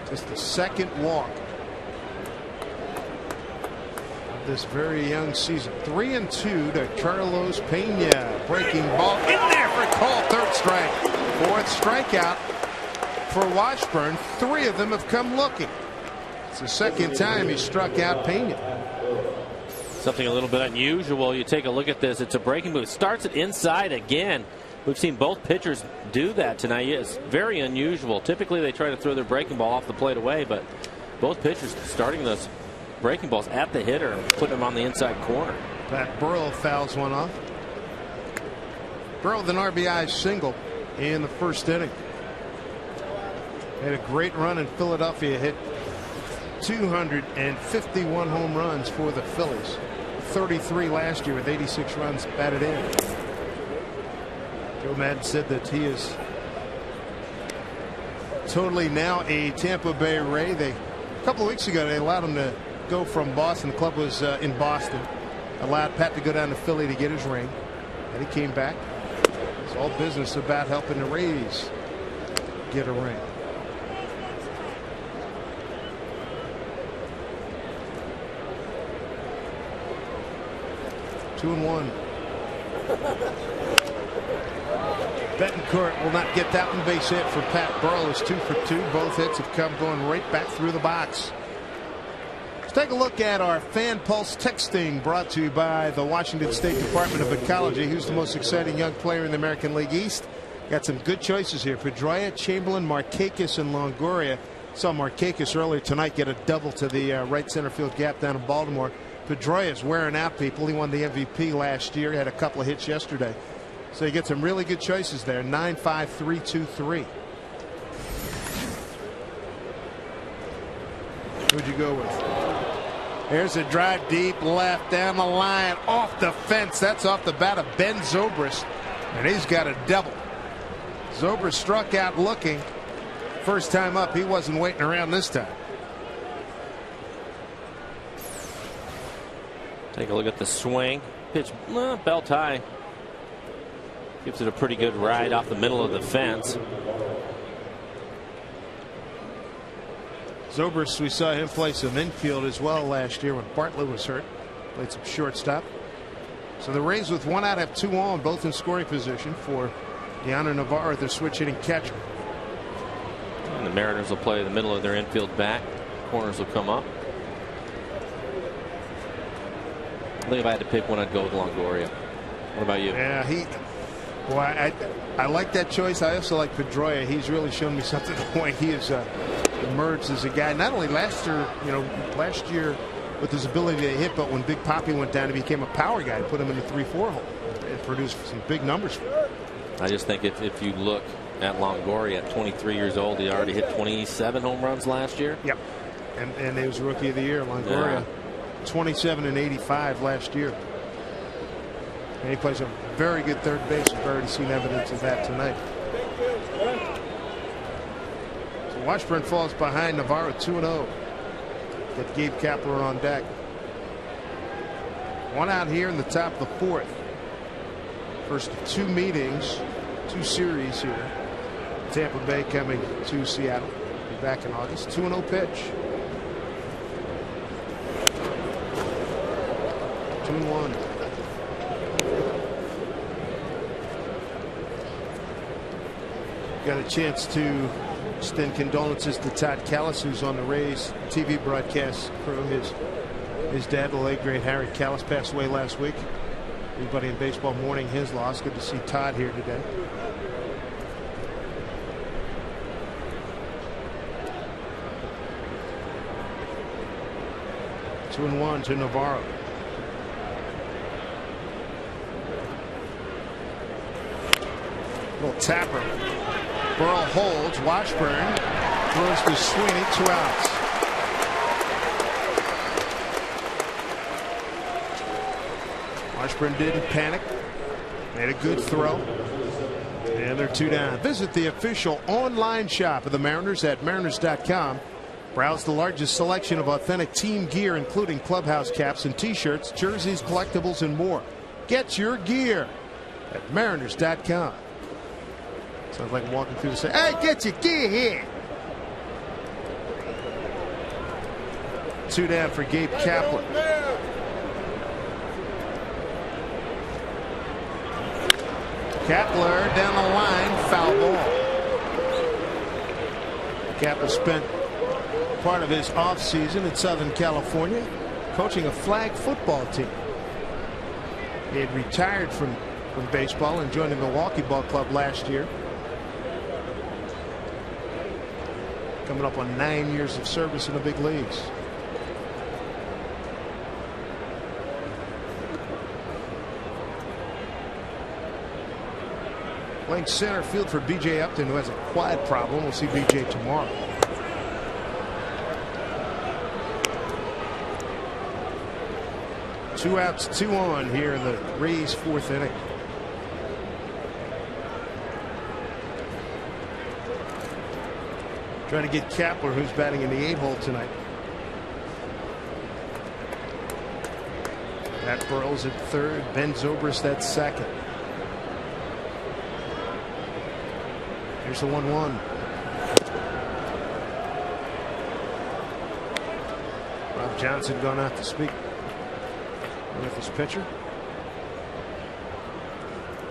Just the second walk of this very young season. 3-2 to Carlos Pena. Breaking ball in there for a call. Third strike. Fourth strikeout for Washburn. Three of them have come looking. It's the second time he struck out Pena. Something a little bit unusual. You take a look at this. It's a breaking move. Starts it inside again. We've seen both pitchers do that tonight. It's very unusual. Typically they try to throw their breaking ball off the plate away, but both pitchers starting those breaking balls at the hitter and putting them on the inside corner. Pat Burrell fouls one off. Burrell with an RBI single in the first inning. Had a great run in Philadelphia. Hit 251 home runs for the Phillies. 33 last year with 86 runs batted in. Joe Madden said that he is totally now a Tampa Bay Ray. A couple of weeks ago they allowed him to go from Boston. The club was in Boston. Allowed Pat to go down to Philly to get his ring. And he came back. It's all business about helping the Rays get a ring. Two and one. Betancourt will not get that one. Base hit for Pat Burrell is 2 for 2. Both hits have come going right back through the box. Let's take a look at our Fan Pulse texting, brought to you by the Washington State Department of Ecology. Who's the most exciting young player in the American League East? Got some good choices here. Pedroia, Chamberlain, Markakis, and Longoria. Saw Markakis earlier tonight get a double to the right center field gap down in Baltimore. Pedroia is wearing out people. He won the MVP last year. He had a couple of hits yesterday. So you get some really good choices there. 9-5-3-2-3. Who'd you go with? There's a drive deep left down the line off the fence. That's off the bat of Ben Zobrist. And he's got a double. Zobrist struck out looking. First time up. He wasn't waiting around this time. Take a look at the swing. Pitch belt high. Gives it a pretty good ride off the middle of the fence. Zobrist, we saw him play some infield as well last year when Bartlett was hurt. Played some shortstop. So the Rays with 1 out have 2 on, both in scoring position for Deanna Navarro, their switch hitting catcher. And the Mariners will play the middle of their infield back. Corners will come up. I think if I had to pick one, I'd go with Longoria. What about you? Yeah, well, I like that choice. I also like Pedroia. He's really shown me something the way he has emerged as a guy. Not only last year with his ability to hit, but when Big Papi went down, he became a power guy. Put him in the 3-4 hole and produced some big numbers for him. I just think if you look at Longoria at 23 years old, he already hit 27 home runs last year. Yep, and he was Rookie of the Year. Longoria, 27 and 85 last year. And he plays a very good third base. We've already seen evidence of that tonight. So Washburn falls behind Navarro 2-0. Get Gabe Kapler on deck. One out here in the top of the fourth. First of two meetings, two series here. Tampa Bay coming to Seattle. Be back in August. 2-0 pitch. 2-1. Got a chance to extend condolences to Todd Callis, who's on the Rays TV broadcast crew. His dad, the late great Harry Callis, passed away last week. Everybody in baseball mourning his loss. Good to see Todd here today. Two and one to Navarro. Little tapper. Burrell holds. Washburn throws to Sweeney. 2 outs. Washburn didn't panic. Made a good throw. And they're 2 down. Visit the official online shop of the Mariners at mariners.com. Browse the largest selection of authentic team gear, including clubhouse caps and t-shirts, jerseys, collectibles, and more. Get your gear at mariners.com. Sounds like walking through the say, hey, get your gear here. 2 down for Gabe Kapler. Kapler down the line, foul ball. Kapler spent part of his offseason in Southern California coaching a flag football team. He had retired from baseball and joined the Milwaukee Ball Club last year. Coming up on 9 years of service in the big leagues. Playing center field for B.J. Upton, who has a quad problem. We'll see B.J. tomorrow. Two outs, 2 on here in the Rays' 4th inning. Trying to get Kapler, who's batting in the 8-hole tonight. Matt Burrell's at third. Ben Zobrist at second. Here's the 1-1. Rob Johnson gone out to speak with his pitcher.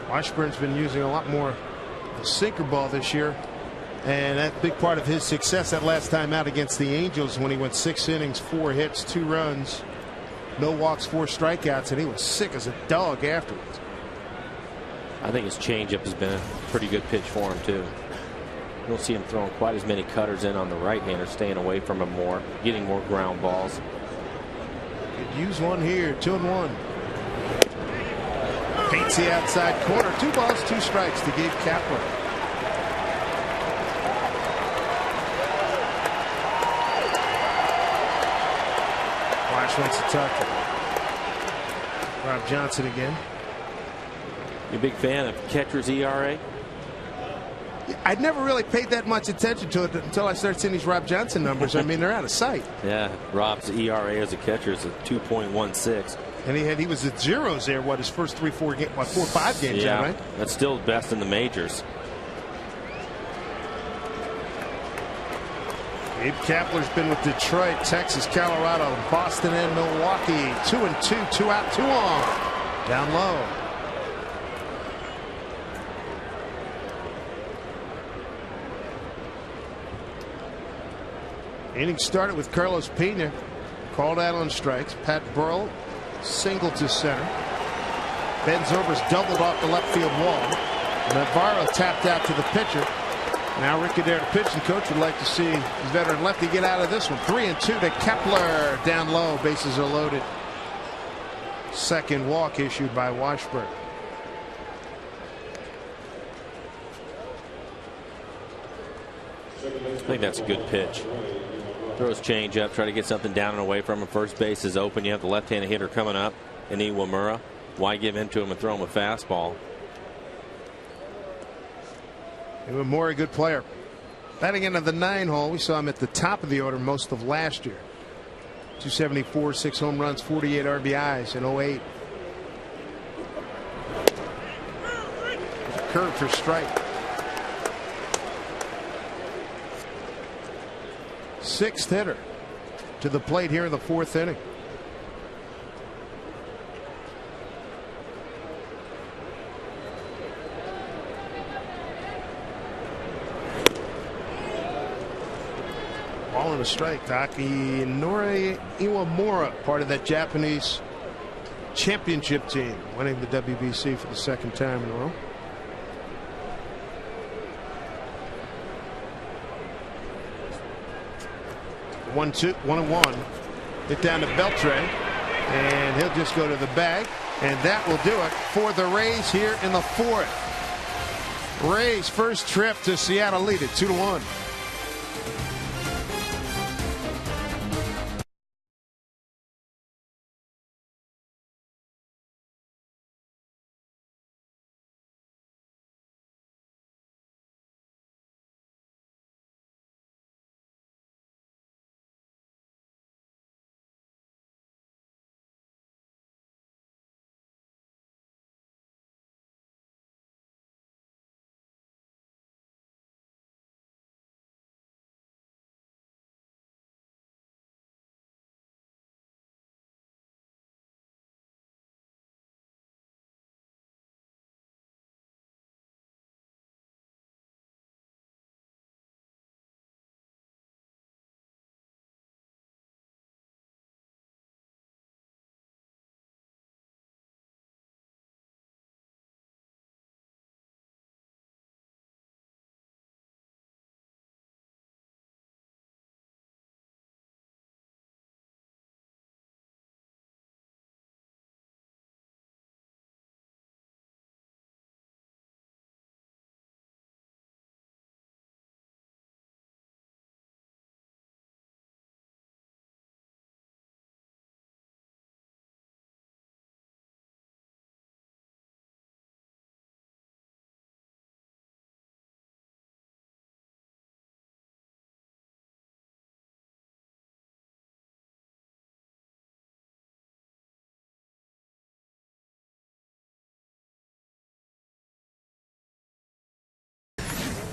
Washburn's been using a lot more of the sinker ball this year. And that big part of his success that last time out against the Angels when he went 6 innings, 4 hits, 2 runs, no walks, 4 strikeouts, and he was sick as a dog afterwards. I think his changeup has been a pretty good pitch for him too. You don't see him throwing quite as many cutters in on the right-hander, staying away from him more, getting more ground balls. Could use one here. 2-1. Paints the outside corner. 2 balls, 2 strikes to Gabe Kapler. Wants to tuck it. Rob Johnson again. You a big fan of catcher's ERA? I'd never really paid that much attention to it until I started seeing these Rob Johnson numbers. I mean, they're out of sight. Yeah, Rob's ERA as a catcher is at 2.16. And he was at zeros there. What, his first 4 or 5 games? Yeah, out, right? That's still best in the majors. Gabe Kapler's been with Detroit, Texas, Colorado, Boston, and Milwaukee. 2-2, 2 out, 2 on. Down low. Inning started with Carlos Pena called out on strikes. Pat Burrell single to center. Ben Zobrist doubled off the left field wall. Navarro tapped out to the pitcher. Now Rick Adair, the pitching coach, would like to see his veteran lefty get out of this one. 3-2 to Kepler. Down low. Bases are loaded. Second walk issued by Washburn. I think that's a good pitch. Throws change up, try to get something down and away from him. First base is open. You have the left-handed hitter coming up, Iniwa Morrow. Why give in to him and throw him a fastball? Iniwa Morrow, a good player. Batting into the 9 hole, we saw him at the top of the order most of last year. 274, 6 home runs, 48 RBIs in 08. Curve for strike. Sixth hitter to the plate here in the 4th inning. Ball and a strike. Takinori Iwamura, part of that Japanese championship team, winning the WBC for the 2nd time in a row. One, 1-1. Hit down to Beltre, and he'll just go to the bag, and that will do it for the Rays here in the 4th. Rays first trip to Seattle lead it 2-1.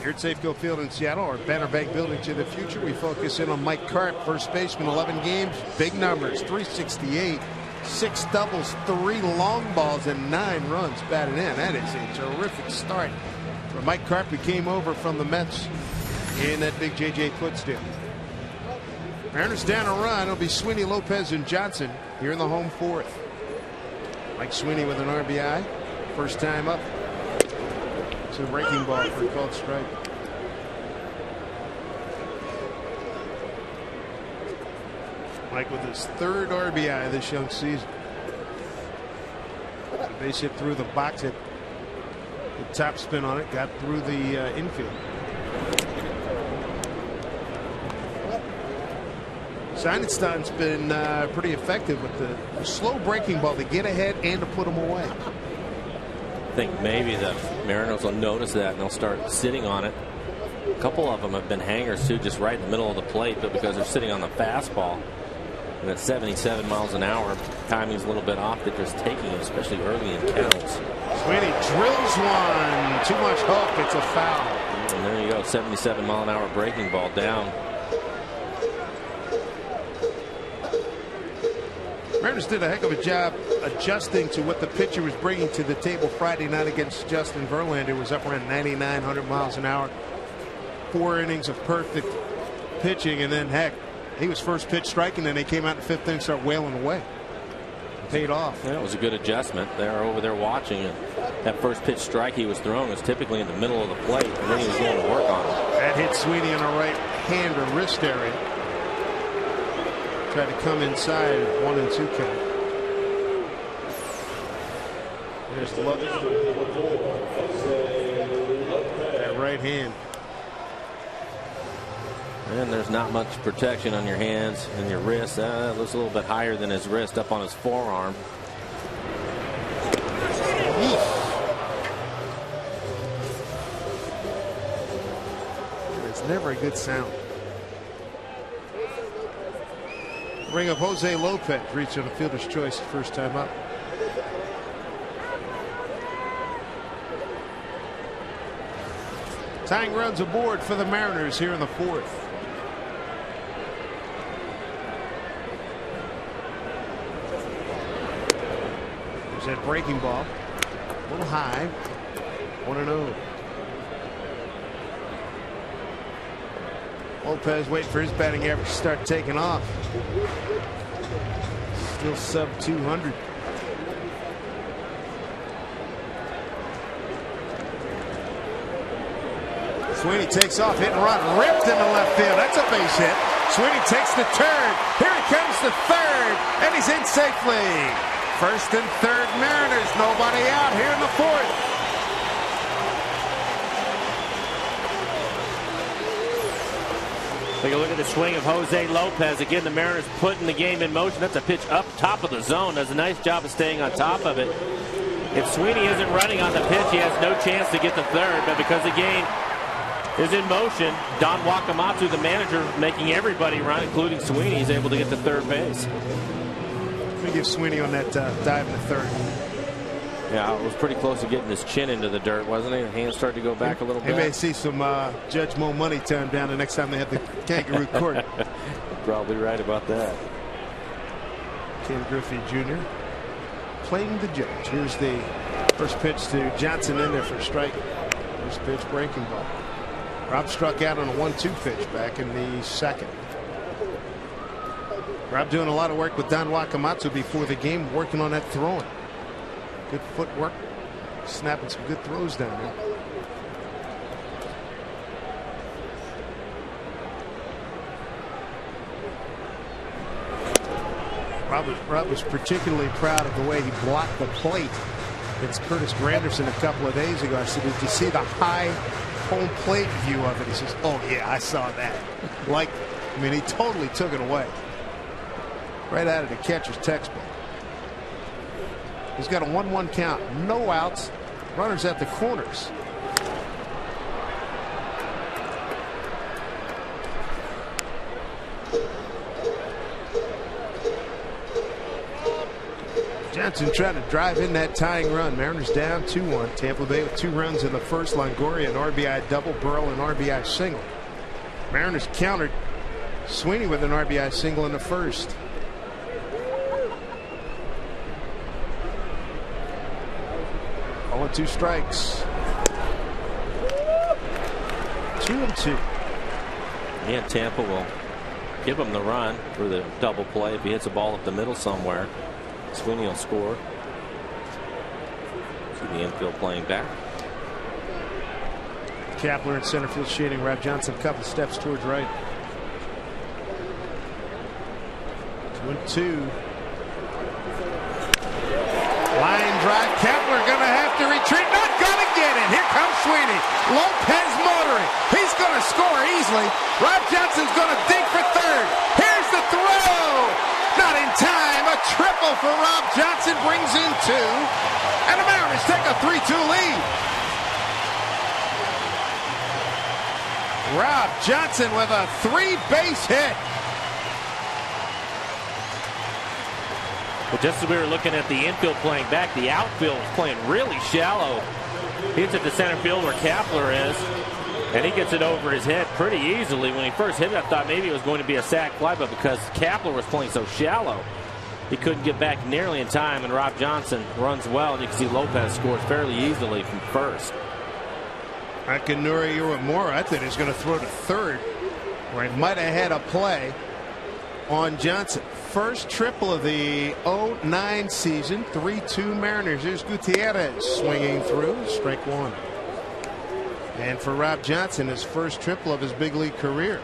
Here at Safeco Field in Seattle, our Banner Bank building to the future. We focus in on Mike Carp, first baseman, 11 games, big numbers, 368, 6 doubles, 3 long balls, and 9 runs batted in. That is a terrific start for Mike Carp, who came over from the Mets in that big J.J. Putz deal. Mariners down a run. It'll be Sweeney, Lopez, and Johnson here in the home 4th. Mike Sweeney with an RBI, first time up. It's a breaking ball for a called strike. Mike with his 3rd RBI this young season. The base hit through the box, hit the top spin on it, got through the infield. Seidenstein's been pretty effective with the slow breaking ball to get ahead and to put them away. I think maybe the Mariners will notice that and they'll start sitting on it. A couple of them have been hangers too, just right in the middle of the plate, but because they're sitting on the fastball and at 77 miles an hour, timing's a little bit off. They're just taking it, especially early in counts. Sweeney drills one, too much hook, it's a foul. And there you go, 77 mile an hour breaking ball down. Mariners did a heck of a job adjusting to what the pitcher was bringing to the table Friday night against Justin Verlander. Was up around 99, 100 miles an hour. 4 innings of perfect pitching, and then heck, he was first pitch striking, and they came out in the 5th inning and started wailing away. Paid off. Yeah, it was a good adjustment. They're over there watching it. That first pitch strike he was throwing was typically in the middle of the plate, and then he was going to work on it. That hit Sweeney in the right hand or wrist area. Tried to come inside, 1-2 count. There's the look. That right hand. And there's not much protection on your hands and your wrists. That looks a little bit higher than his wrist up on his forearm. It's never a good sound. Bring up Jose Lopez, reaching a fielder's choice first time up. Tying runs aboard for the Mariners here in the 4th. There's that breaking ball. A little high. 1-0. Lopez waiting for his batting average to start taking off. Still sub 200. Sweeney takes off, hit and run, ripped into left field. That's a base hit. Sweeney takes the turn. Here he comes to third, and he's in safely. First and third Mariners, nobody out here in the 4th. Take a look at the swing of Jose Lopez. Again, the Mariners putting the game in motion. That's a pitch up top of the zone. Does a nice job of staying on top of it. If Sweeney isn't running on the pitch, he has no chance to get to third. But because the game is in motion, Don Wakamatsu, the manager, making everybody run, including Sweeney, is able to get to third base. Let me give Sweeney on that dive in the third. Yeah, it was pretty close to getting his chin into the dirt, wasn't he? The hands started to go back a little bit. He may see some Judge Mo money turn down the next time they have the Kangaroo Court. Probably right about that. Ken Griffey Jr. playing the judge. Here's the first pitch to Johnson in there for a strike. First pitch breaking ball. Rob struck out on a 1-2 pitch back in the 2nd. Rob doing a lot of work with Don Wakamatsu before the game, working on that throwing. Good footwork, snapping some good throws down there. Rob was particularly proud of the way he blocked the plate against Curtis Granderson a couple of days ago. I said, did you see the high home plate view of it? He says, oh yeah, I saw that. I mean, he totally took it away. Right out of the catcher's textbook. He's got a 1-1 count. No outs. Runners at the corners. Johnson trying to drive in that tying run. Mariners down 2-1. Tampa Bay with 2 runs in the first. Longoria an RBI double. Burrell an RBI single. Mariners countered Sweeney with an RBI single in the first. On 2 strikes. 2-2. Yeah, Tampa will give him the run for the double play. If he hits a ball up the middle somewhere, Sweeney will score. See the infield playing back. Kapler in center field shading Rob Johnson a couple steps towards right. 2-2. Line drive. Kapler going to have to retreat. Not going to get it. Here comes Sweeney. Lopez motoring. He's going to score easily. Rob Johnson's going to dig for third. Here's the throw. Not in time. A triple for Rob Johnson brings in 2. And the Mariners take a 3-2 lead. Rob Johnson with a 3-base hit. Well, just as we were looking at the infield playing back, the outfield was playing really shallow. He hits at the center field where Kapler is, and he gets it over his head pretty easily. When he first hit it, I thought maybe it was going to be a sac fly, but because Kapler was playing so shallow, he couldn't get back nearly in time, and Rob Johnson runs well, and you can see Lopez scores fairly easily from first. Akinura Morrow, I think he's going to throw to third, where he might have had a play. on Johnson. First triple of the 09 season. 3-2 Mariners. Here's Gutierrez swinging through. Strike one. And for Rob Johnson, his first triple of his big league career.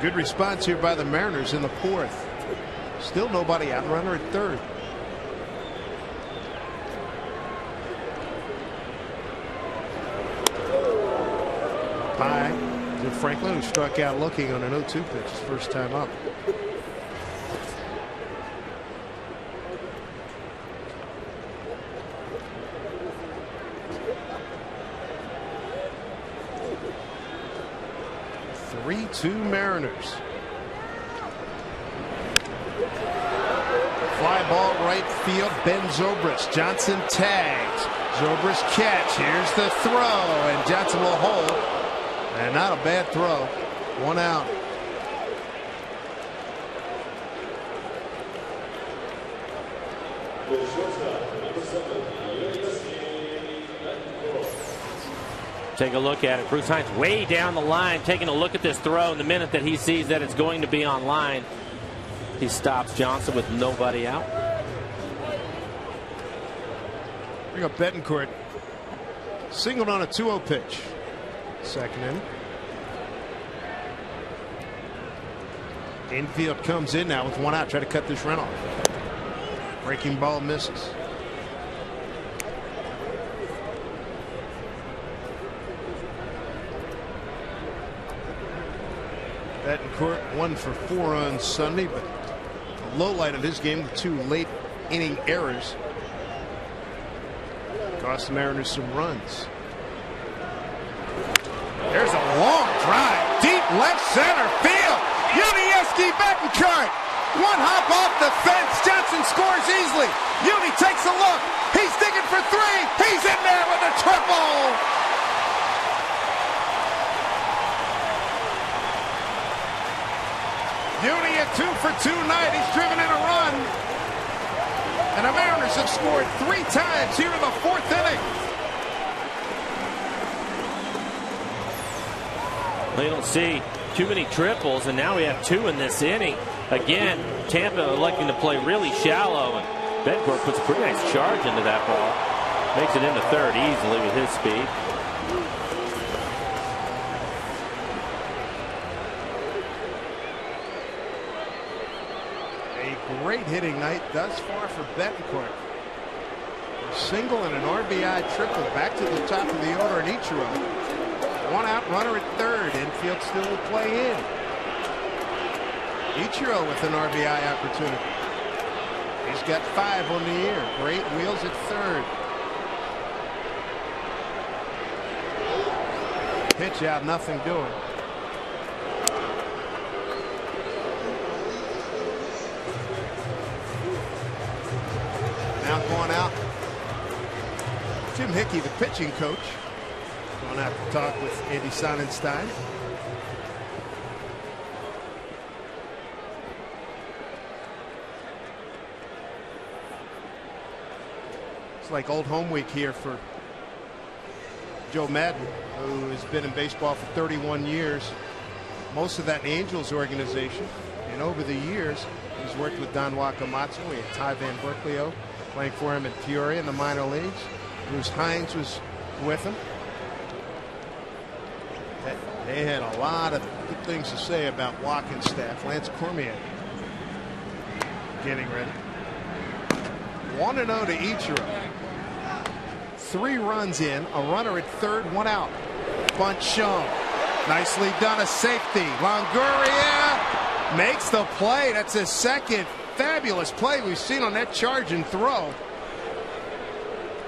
Good response here by the Mariners in the fourth. Still nobody out. Runner at third. Pie to Franklin, who struck out looking on an 0-2 pitch his first time up. Two Mariners. Fly ball right field. Ben Zobrist. Johnson tags. Zobrist catch. Here's the throw, and Johnson will hold. And not a bad throw. One out. Take a look at it. Bruce Hines way down the line, taking a look at this throw. And the minute that he sees that it's going to be on line, he stops Johnson with nobody out. Bring up Betancourt. Singled on a 2-0 pitch. Second inning. Infield comes in now with one out. Try to cut this run off. Breaking ball misses. Betancourt 1 for 4 on Sunday, but the low light of his game with 2 late inning errors cost the Mariners some runs. There's a long drive, deep left center field. Unieski Betancourt, one hop off the fence. Johnson scores easily. Uni takes a look. He's digging for 3. He's in there with a triple. Uni a 2 for 2 night. He's driven in a run. And the Mariners have scored 3 times here in the 4th inning. Well, you don't see too many triples, and now we have 2 in this inning. Again, Tampa electing to play really shallow, and Betancourt puts a pretty nice charge into that ball. Makes it into third easily with his speed. Great hitting night thus far for Betancourt. A single and an RBI triple. Back to the top of the order in Ichiro. One out, runner at third. Infield still will play in. Ichiro with an RBI opportunity. He's got 5 on the year. Great wheels at third. Pitch out, nothing doing. Now going out, Jim Hickey, the pitching coach, going out to talk with Andy Sonnenstein. It's like old home week here for Joe Madden, who has been in baseball for 31 years. Most of that in the Angels organization. And over the years, he's worked with Don Wakamatsu and Ty Van Berkeley, playing for him at Peoria in the minor leagues. Bruce Hines was with him. They had a lot of good things to say about Watkins' staff. Lance Cormier getting ready. 1-0 to Ichiro. 3 runs in, a runner at third, 1 out. Bunt shown. Nicely done, a safety. Longoria makes the play. That's his second fabulous play we've seen on that charge and throw.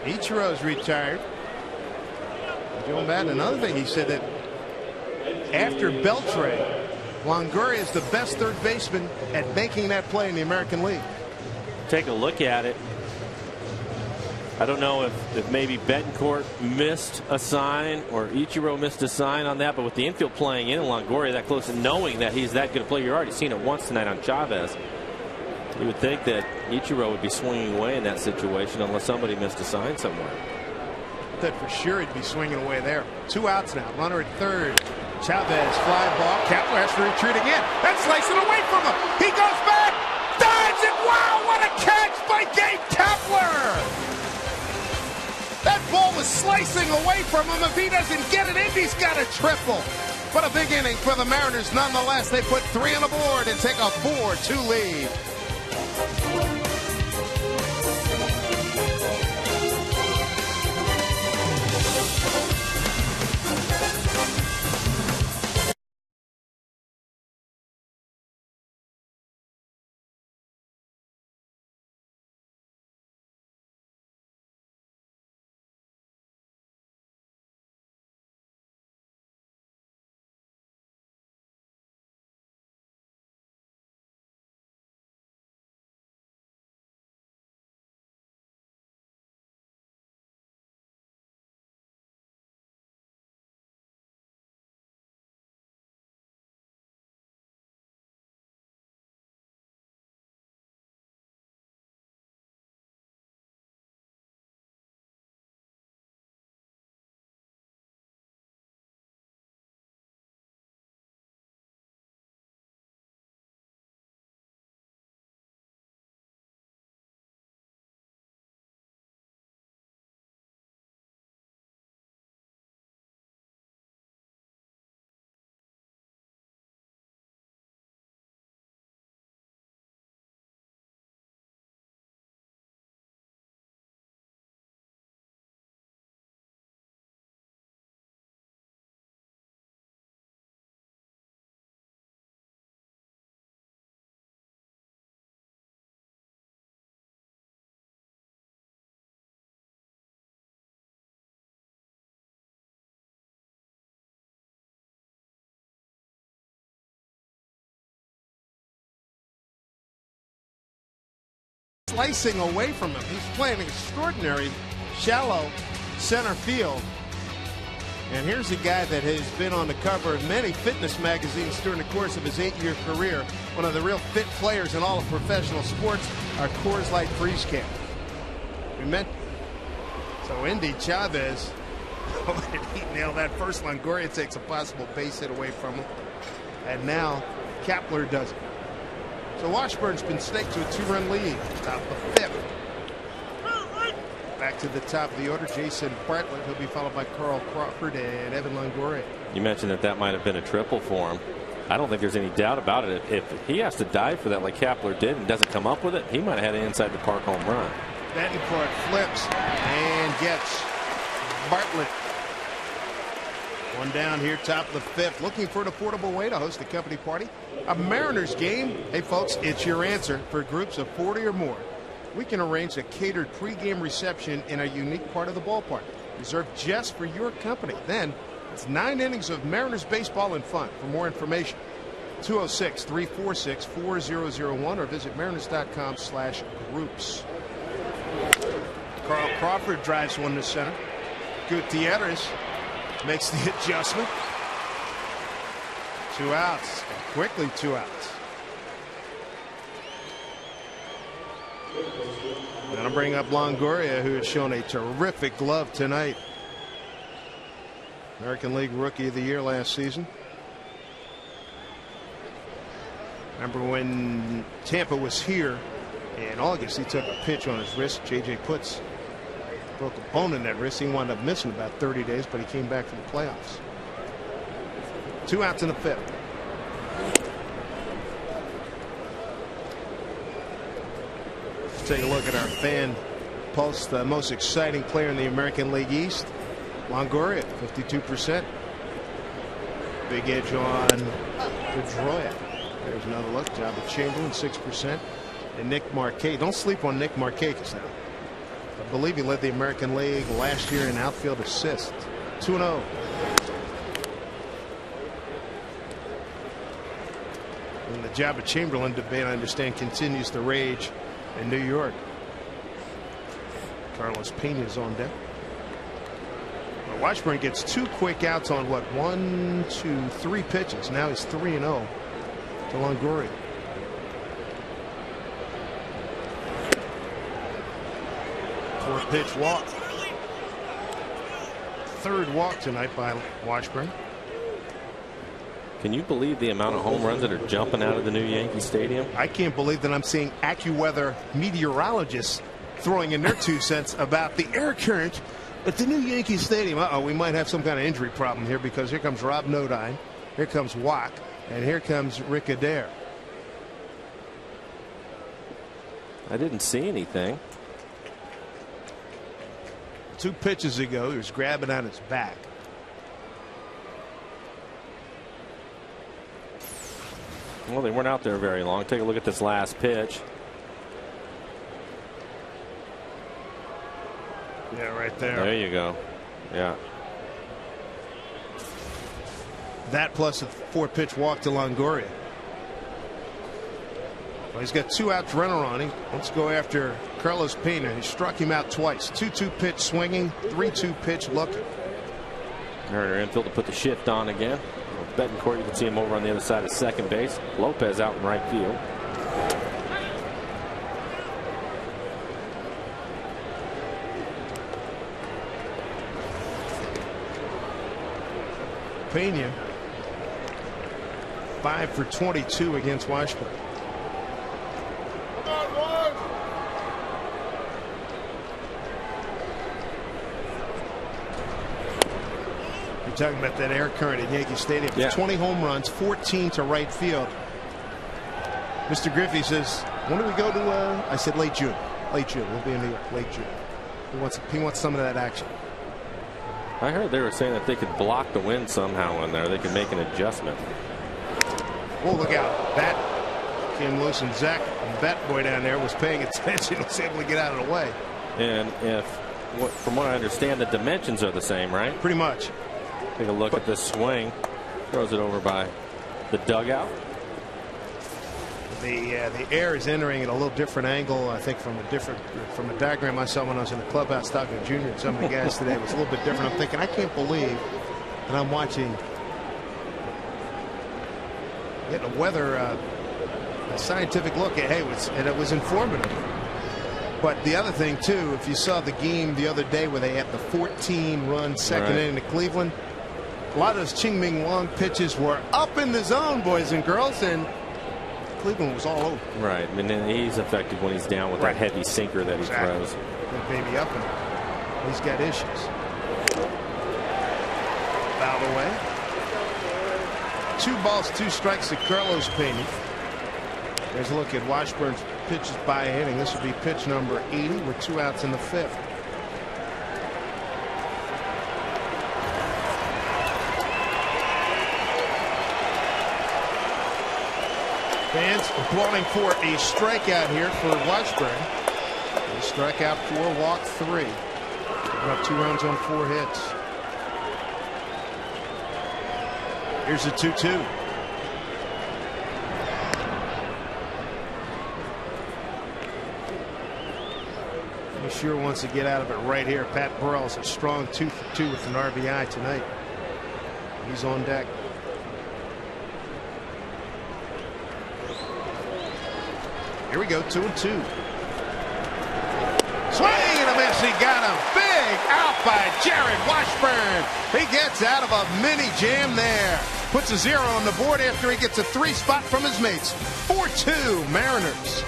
Ichiro's retired. Joe Madden, another thing he said, that after Beltre, Longoria is the best third baseman at making that play in the American League. Take a look at it. I don't know if maybe Betancourt missed a sign or Ichiro missed a sign on that, but with the infield playing in Longoria that close and knowing that he's that good a player, you've already seen it once tonight on Chavez. You would think that Ichiro would be swinging away in that situation unless somebody missed a sign somewhere. That for sure he'd be swinging away there. 2 outs now. Runner at third. Chavez fly ball. Kepler has to retreat again. That's slicing away from him. He goes back. Dives it. Wow, what a catch by Gabe Kepler. That ball was slicing away from him. If he doesn't get it, Indy's got a triple. But a big inning for the Mariners nonetheless. They put 3 on the board and take a 4-2 lead. Slicing away from him. He's playing extraordinary shallow center field. And here's a guy that has been on the cover of many fitness magazines during the course of his 8-year career. One of the real fit players in all of professional sports. Our Coors Light Freeze Can. We meant so. Indy Chavez. He nailed that first. Longoria takes a possible base hit away from him. And now Kepler does it. So Washburn's been staked to a 2-run lead. Top of the 5th. Back to the top of the order, Jason Bartlett. He'll be followed by Carl Crawford and Evan Longoria. You mentioned that might have been a triple for him. I don't think there's any doubt about it. If he has to dive for that like Kepler did and doesn't come up with it, he might have had an inside the park home run. Betancourt flips and gets Bartlett. One down here, top of the 5th. Looking for an affordable way to host a company party? A Mariners game? Hey, folks, it's your answer. For groups of 40 or more, we can arrange a catered pregame reception in a unique part of the ballpark, reserved just for your company. Then, it's 9 innings of Mariners baseball and fun. For more information, 206-346-4001 or visit mariners.com/groups. Carl Crawford drives one to center. Gutierrez makes the adjustment. 2 outs. Quickly 2 outs. Gonna bring up Longoria, who has shown a terrific glove tonight. American League Rookie of the Year last season. Remember when Tampa was here in August, he took a pitch on his wrist. J.J. Putz broke a bone in that wrist. He wound up missing about 30 days, but he came back for the playoffs. 2 outs in the 5th. Let's take a look at our fan pulse. The most exciting player in the American League East, Longoria, 52%. Big edge on Pedroia. There's another look. Jabba Chamberlain, 6%. And Nick Marquez. Don't sleep on Nick Marquez now. I believe he led the American League last year in outfield assists. 2-0. And the Jabba Chamberlain debate, I understand, continues to rage in New York. Carlos Pena's on deck. Well, Washburn gets 2 quick outs on what, 1, 2, 3 pitches. Now he's 3-0 to Longoria. Pitch walk. third walk tonight by Washburn. Can you believe the amount of home runs that are jumping out of the new Yankee Stadium? I can't believe that I'm seeing AccuWeather meteorologists throwing in their 2 cents about the air current at the new Yankee Stadium. Uh-oh, we might have some kind of injury problem here, because here comes Rob Nodine, here comes Wack, and here comes Rick Adair. I didn't see anything. 2 pitches ago, he was grabbing on his back. Well, they weren't out there very long. Take a look at this last pitch. Yeah, right there. There you go. Yeah. That plus a 4-pitch walk to Longoria. Well, he's got 2 outs runner on him. Let's go after Carlos Pena. He struck him out twice. 2-2 pitch swinging, 3-2 pitch looking. Turner infield to put the shift on again. Betancourt, you can see him over on the other side of second base. Lopez out in right field. Pena 5 for 22 against Washburn. You're talking about that air current at Yankee Stadium. Yeah. 20 home runs, 14 to right field. Mr. Griffey says, when do we go to I said late June. Late June. We'll be in New York late June. He wants some of that action. I heard they were saying that they could block the wind somehow in there. They could make an adjustment. Oh, look out. That came loose, and Zach, the bat boy down there, was paying attention, was able to get out of the way. And from what I understand, the dimensions are the same, right? Pretty much. Take a look at this swing. Throws it over by the dugout. The air is entering at a little different angle. I think from a diagram I saw when I was in the clubhouse talking to Junior and some of the guys today. It was a little bit different. I'm thinking, I can't believe that I'm watching, getting a weather a scientific look at. Hey, it was informative. But the other thing too, if you saw the game the other day where they had the 14-run second inning to Cleveland, a lot of those Ching Ming Wong pitches were up in the zone, boys and girls, and Cleveland was all over. Right. I mean, he's effective when he's down with that heavy sinker that he throws. That baby up, and he's got issues. Fouled away. 2 balls, 2 strikes to Carlos Pena. There's a look at Washburn's pitches by inning. This would be pitch number 80 with 2 outs in the 5th. Fans applauding for a strikeout here for Washburn. They struck out 4, walked 3. About 2 runs on 4 hits. Here's a 2-2. He sure wants to get out of it right here. Pat Burrell's a strong 2 for 2 with an RBI tonight. He's on deck. Here we go, 2-2. Swing and a miss. He got him. Big out by Jared Washburn. He gets out of a mini jam there. Puts a 0 on the board after he gets a 3 spot from his mates. 4-2 Mariners.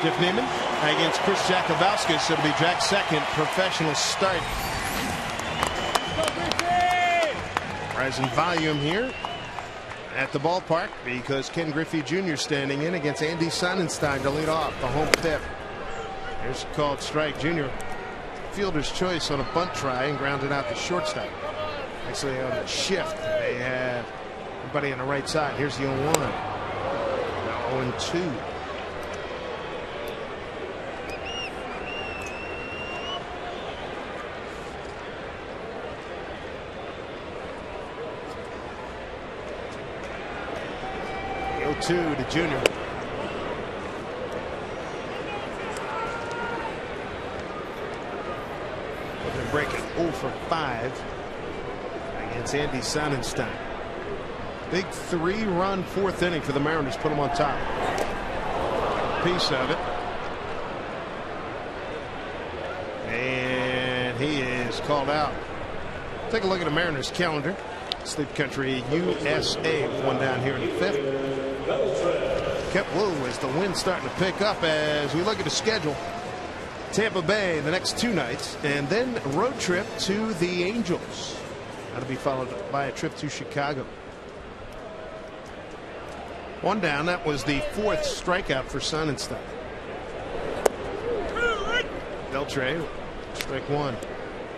Jeff Neiman against Chris Jakubowskis. It'll be Jack's second professional start. Rising volume here at the ballpark because Ken Griffey Jr. standing in against Andy Sonnenstein to lead off the home fifth. Here's a called strike. Jr. fielder's choice on a bunt try and grounded out the shortstop. Actually, on the shift, they have everybody on the right side. Here's the 0-1. Now 0-2. To Junior. They're breaking 0 for 5 against Andy Sonnenstein. Big 3-run fourth inning for the Mariners. Put them on top. Piece of it. And he is called out. Take a look at the Mariners calendar. Sleep Country USA with one down here in the fifth. Kept Blue as the wind starting to pick up as we look at the schedule. Tampa Bay the next 2 nights, and then a road trip to the Angels. That'll be followed by a trip to Chicago. One down. That was the 4th strikeout for Sonnenstein. Beltre, strike 1.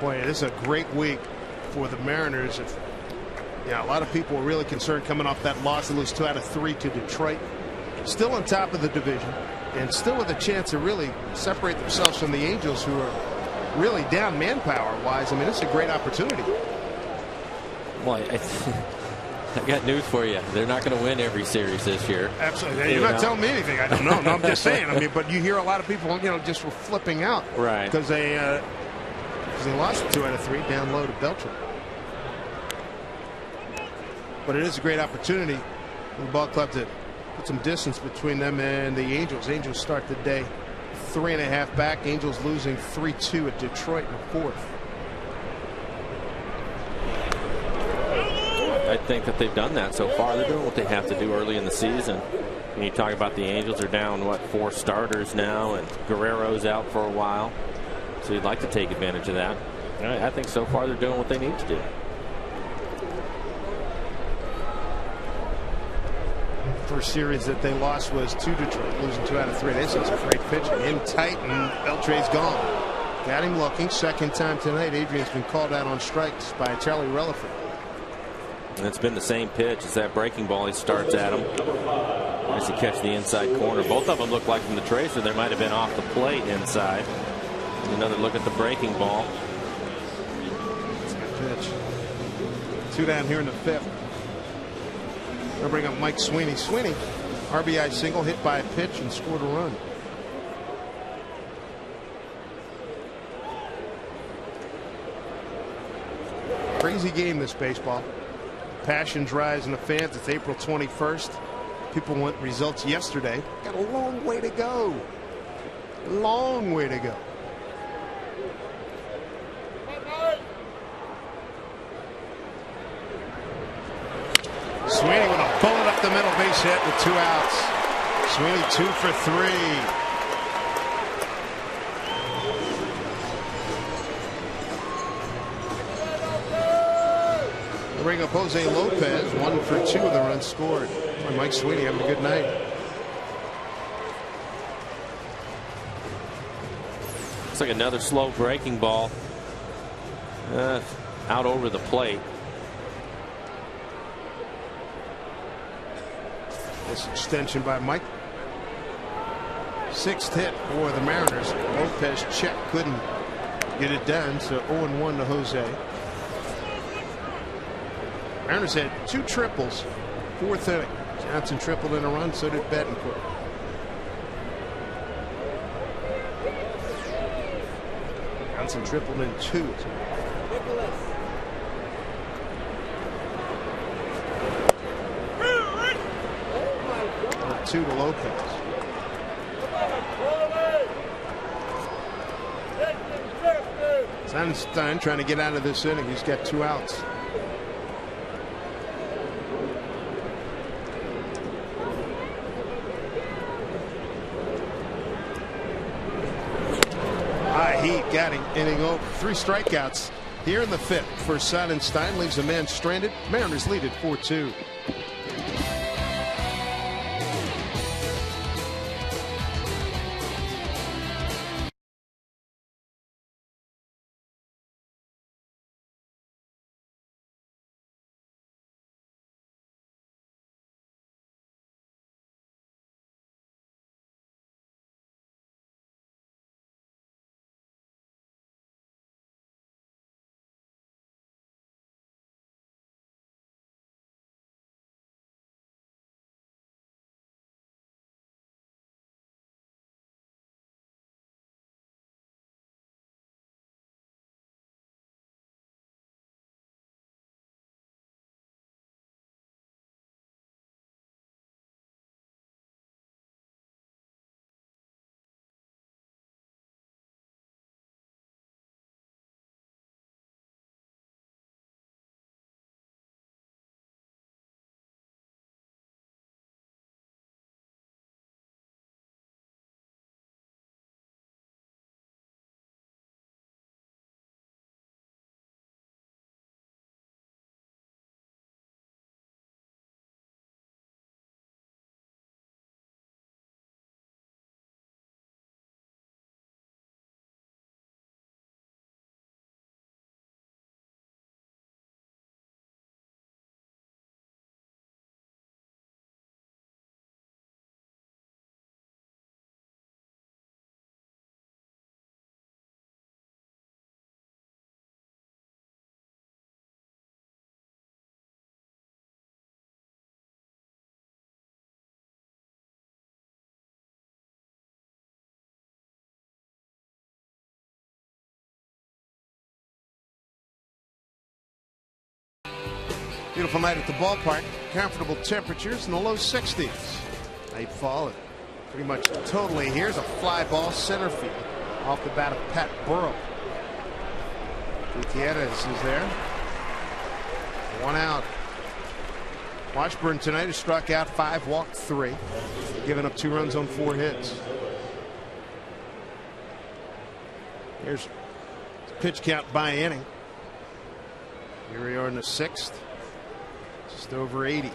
Boy, this is a great week for the Mariners. A lot of people were really concerned coming off that loss. They lose 2 out of 3 to Detroit. Still on top of the division and still with a chance to really separate themselves from the Angels, who are really down manpower wise. I mean, it's a great opportunity. Well, I got news for you. They're not going to win every series this year. Absolutely. You're not telling me anything. I don't know. No, I'm just saying. I mean, but you hear a lot of people, just were flipping out. Right. Because they lost 2 out of 3 down low to Beltran. But it is a great opportunity for the ball club to put some distance between them and the Angels. Angels start the day 3.5 back. Angels losing 3-2 at Detroit in the 4th. I think that they've done that so far. They're doing what they have to do early in the season. When you talk about the Angels, are down 4 starters now, and Guerrero's out for a while. So you'd like to take advantage of that. I think so far they're doing what they need to do. First series that they lost was to Detroit, losing 2 out of 3. This is a great pitcher. In tight, and Beltre's gone. Got him looking. Second time tonight. Adrian's been called out on strikes by Charlie Relaford. And it's been the same pitch as that breaking ball he starts at him. As he catch the inside corner. Both of them look like from the tracer they might have been off the plate inside. Another look at the breaking ball. That's a good pitch. 2 down here in the 5th. They'll bring up Mike Sweeney. Sweeney, RBI single, hit by a pitch, and scored a run. Crazy game, this baseball. Passions rise in the fans. It's April 21st. People want results yesterday. Got a long way to go. Long way to go. Sweeney with a bullet up the middle, base hit with 2 outs. Sweeney 2 for 3. They bring up Jose Lopez, 1 for 2 of the runs scored. And Mike Sweeney having a good night. Looks like another slow breaking ball out over the plate. This extension by Mike. 6th hit for the Mariners. Lopez check, couldn't get it done, so 0-1 to Jose. Mariners had 2 triples, 4th inning. Johnson tripled in a run, so did Betancourt. Johnson tripled in 2. 2 to Lopez. Sonnenstein trying to get out of this inning. He's got 2 outs. heat. Got him inning over. 3 strikeouts here in the 5th for Sonnenstein. Leaves a man stranded. Mariners lead at 4-2. Beautiful night at the ballpark. Comfortable temperatures in the low 60s. Nightfall and pretty much totally. Here's a fly ball center field off the bat of Pat Burrow. Gutierrez is there. 1 out. Washburn tonight has struck out 5, walked 3, giving up 2 runs on 4 hits. Here's the pitch count by inning. Here we are in the 6th. Just over 80.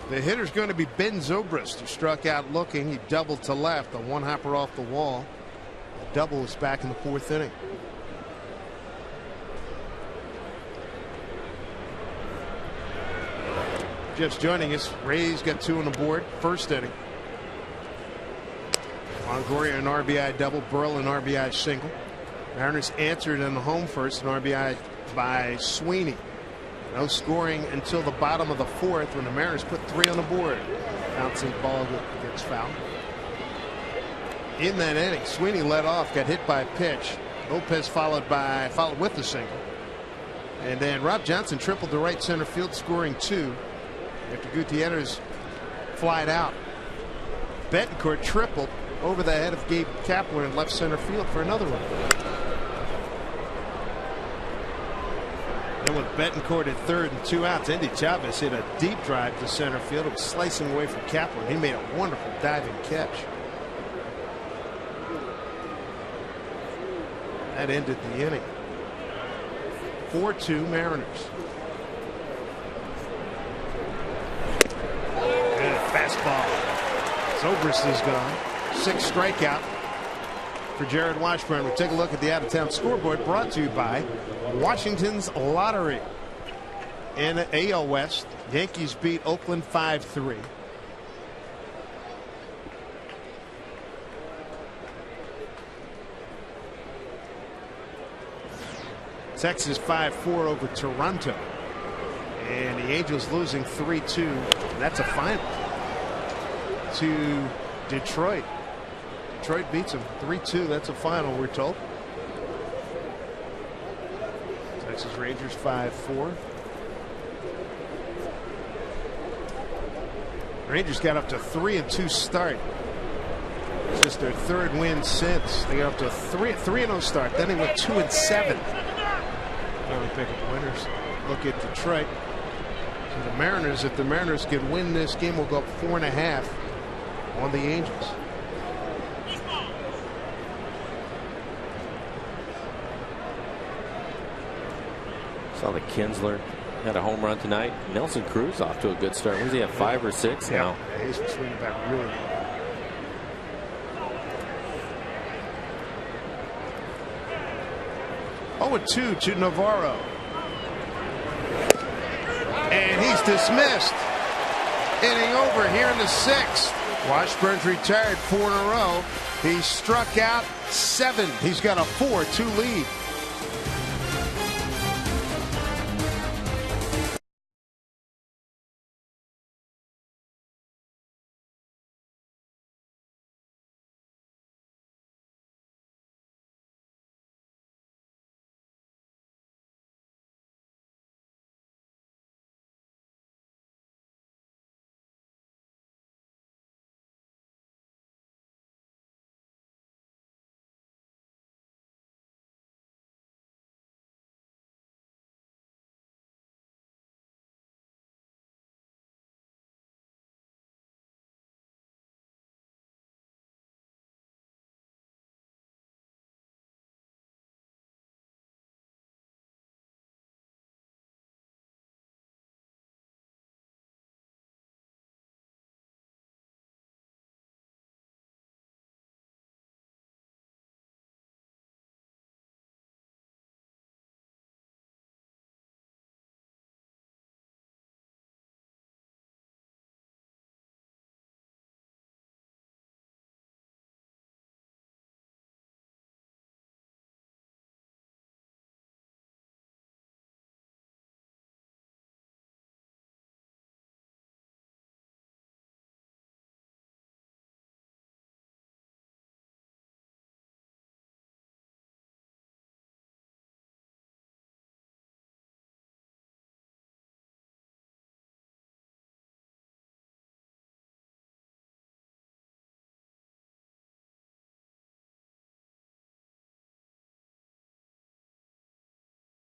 The hitter's going to be Ben Zobrist, who struck out looking. He doubled to left. A 1-hopper off the wall. The double is back in the 4th inning. Just joining us. Rays got 2 on the board. 1st inning. Longoria an RBI double. Burrell an RBI single. Mariners answered in the home first. An RBI by Sweeney. No scoring until the bottom of the 4th when the Mariners put 3 on the board. Bouncing ball gets fouled. In that inning, Sweeney led off, got hit by a pitch. Lopez followed with the single. And then Rob Johnson tripled to right center field, scoring 2 after Gutierrez flied out. Betancourt tripled over the head of Gabe Kapler in left center field for another one. And with Betancourt at 3rd and 2 outs, Andy Chavez hit a deep drive to center field. It was slicing away from Kapler. He made a wonderful diving catch. That ended the inning. 4-2 Mariners. And a fastball. Zobrist is gone. 6th strikeout for Jared Washburn. We'll take a look at the out-of-town scoreboard, brought to you by Washington's Lottery. In the AL West, Yankees beat Oakland 5-3. Texas 5-4 over Toronto. And the Angels losing 3-2. That's a final to Detroit. Detroit beats them 3-2. That's a final, we're told. Texas Rangers 5-4. Rangers got up to 3-2 start. It's just their 3rd win since. They got up to a 3-0 start. Then they went 2-7. Now we pick up winners. Look at Detroit. So the Mariners, if the Mariners can win this game, will go up 4.5 on the Angels. Saw that Kinsler had a home run tonight. Nelson Cruz off to a good start. What does he have, 5 or 6 now? Yeah, he's swinging back really well. Oh, 2 to Navarro. And he's dismissed. Inning over here in the 6th. Washburn's retired 4 in a row. He struck out 7. He's got a 4-2 lead.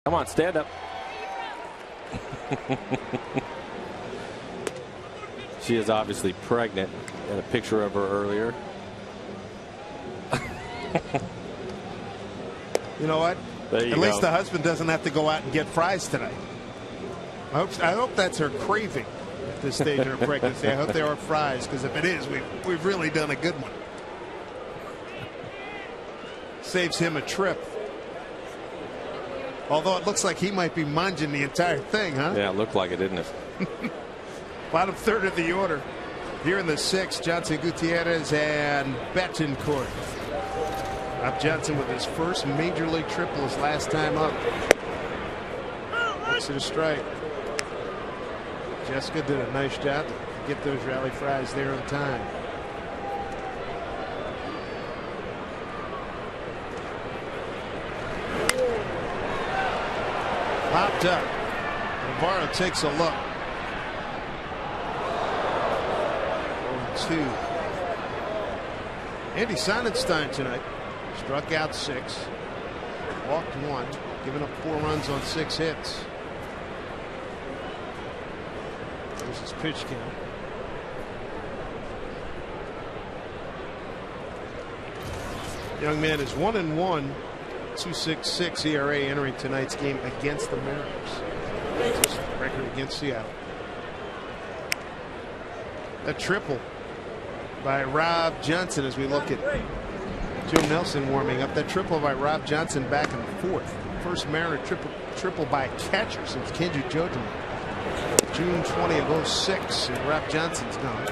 Come on, stand up. She is obviously pregnant. Got a picture of her earlier. You know what? At least the husband doesn't have to go out and get fries tonight. I hope that's her craving at this stage of her pregnancy. I hope they are fries, because if it is, we've really done a good one. Saves him a trip. Although it looks like he might be munging the entire thing, huh? Yeah, it looked like it, didn't it? Bottom third of the order. Here in the 6th, Johnson, Gutierrez, and Betancourt. Rob Johnson with his first major league triple his last time up. Looks at a strike. Jessica did a nice job to get those rally fries there on time. Popped up. Navarro takes a look. 0-2. Andy Sonnenstein tonight struck out 6, walked 1, giving up 4 runs on 6 hits. There's his pitch count. Young man is 1-1. 2.66 ERA entering tonight's game against the Mariners. Just record against Seattle. A triple by Rob Johnson as we look at Joe Nelson warming up. That triple by Rob Johnson back in the 4th. First Mariner triple by a catcher since Kenji Jojo. June 20 of 06, and Rob Johnson's gone.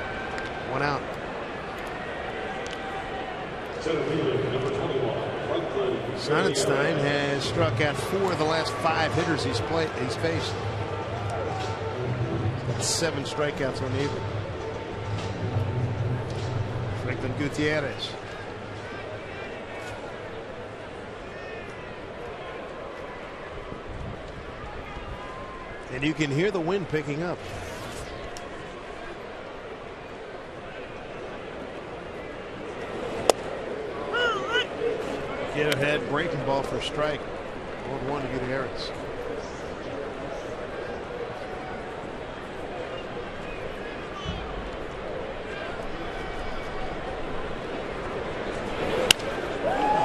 1 out. Sonnenstein has struck out 4 of the last 5 hitters he's faced. Got 7 strikeouts on the evening. Franklin Gutierrez. And you can hear the wind picking up. Get ahead, breaking ball for strike. 1-1 to Gutierrez.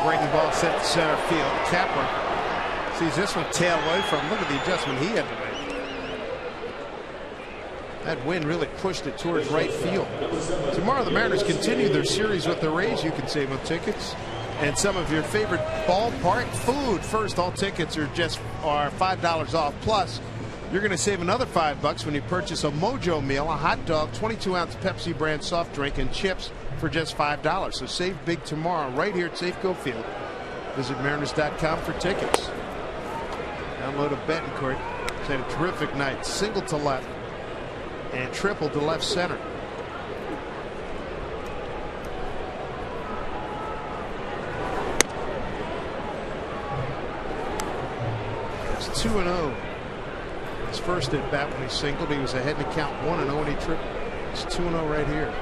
Breaking ball set to center field. Kapler Sees this one tail away from him. Look at the adjustment he had to make. That wind really pushed it towards right field. Tomorrow the Mariners continue their series with the Rays. You can save on tickets and some of your favorite ballpark food. First, all tickets are $5 off. Plus, you're going to save another $5 when you purchase a Mojo meal, a hot dog, 22-ounce Pepsi brand soft drink, and chips for just $5. So save big tomorrow right here at Safeco Field. Visit Mariners.com for tickets. Download a Betancourt. He's had a terrific night. Single to left and triple to left center. It's 2-0. His first at bat when he singled, he was ahead in the count 1-0 when he tripled. It's 2-0 right here.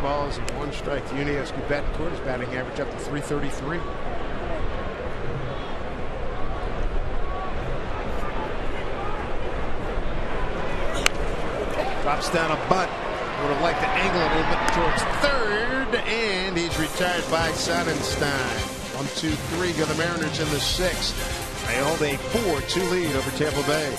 Balls and 1 strike. Unearned Betancourt is batting average up to .333. Drops down a bunt. Would have liked to angle it a little bit towards third, and he's retired by Sonnenstein. 1-2-3 go the Mariners in the 6th. They hold a 4-2 lead over Tampa Bay.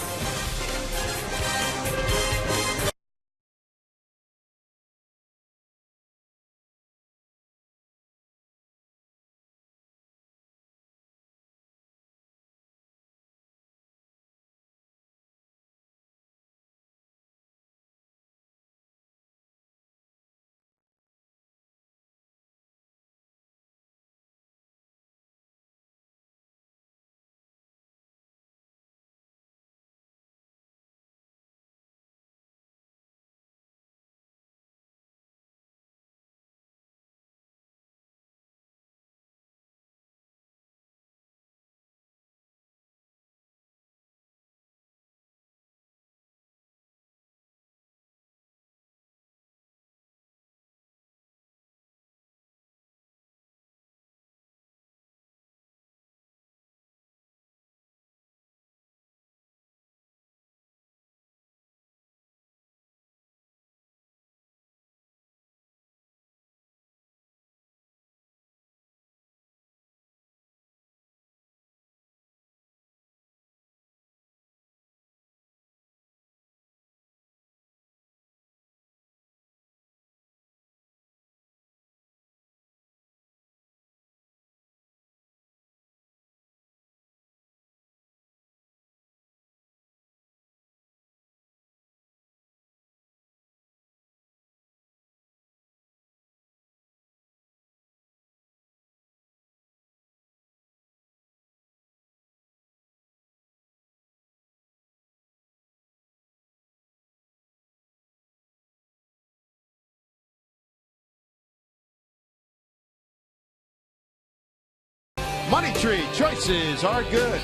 Money Tree, choices are good.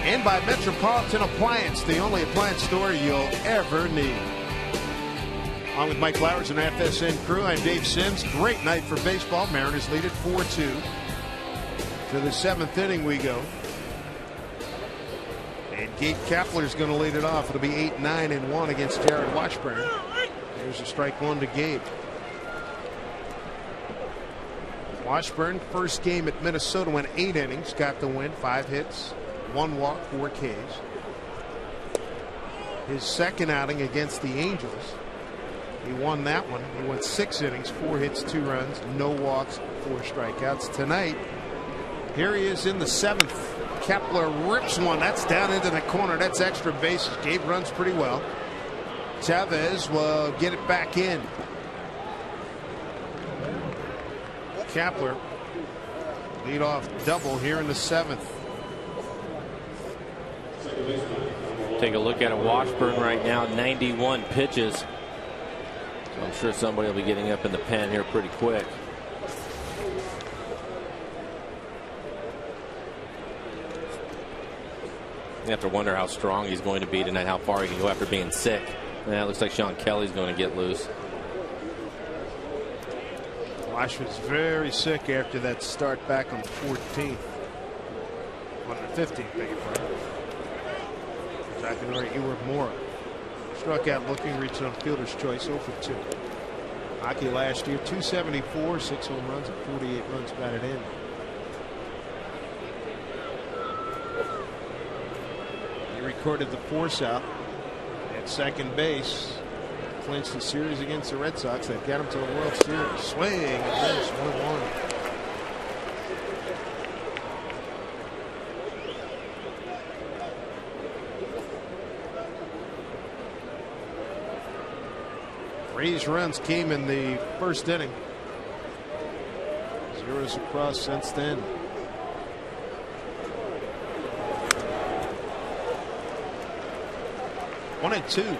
And by Metropolitan Appliance, the only appliance store you'll ever need. Along with Mike Flowers and FSN crew, I'm Dave Sims. Great night for baseball. Mariners lead it 4-2. To the 7th inning we go. And Gabe Kapler's going to lead it off. It'll be 8-9-1 against Jared Washburn. There's a strike 1 to Gabe. Washburn, first game at Minnesota, went 8 innings, got the win, 5 hits, 1 walk, 4 Ks. His second outing against the Angels, he won that one. He went 6 innings, 4 hits, 2 runs, no walks, 4 strikeouts. Tonight, here he is in the 7th. Kepler rips one. That's down into the corner. That's extra bases. Gabe runs pretty well. Chavez will get it back in. Kepler lead off double here in the 7th. Take a look at it. Washburn right now, 91 pitches. So I'm sure somebody will be getting up in the pen here pretty quick. You have to wonder how strong he's going to be tonight, how far he can go after being sick. Yeah, it looks like Sean Kelly's going to get loose. Washburn's very sick after that start back on the 14th. On the 15th, beg your pardon. Morrow struck out looking, reaching on fielder's choice, 0 for 2. Hockey last year, 274, 6 home runs, and 48 runs batted in. He recorded the force out at second base. Clinched the series against the Red Sox that got him to the World Series. Swing and miss, 1-1. Rays runs came in the first inning. Zeros across since then. One and two.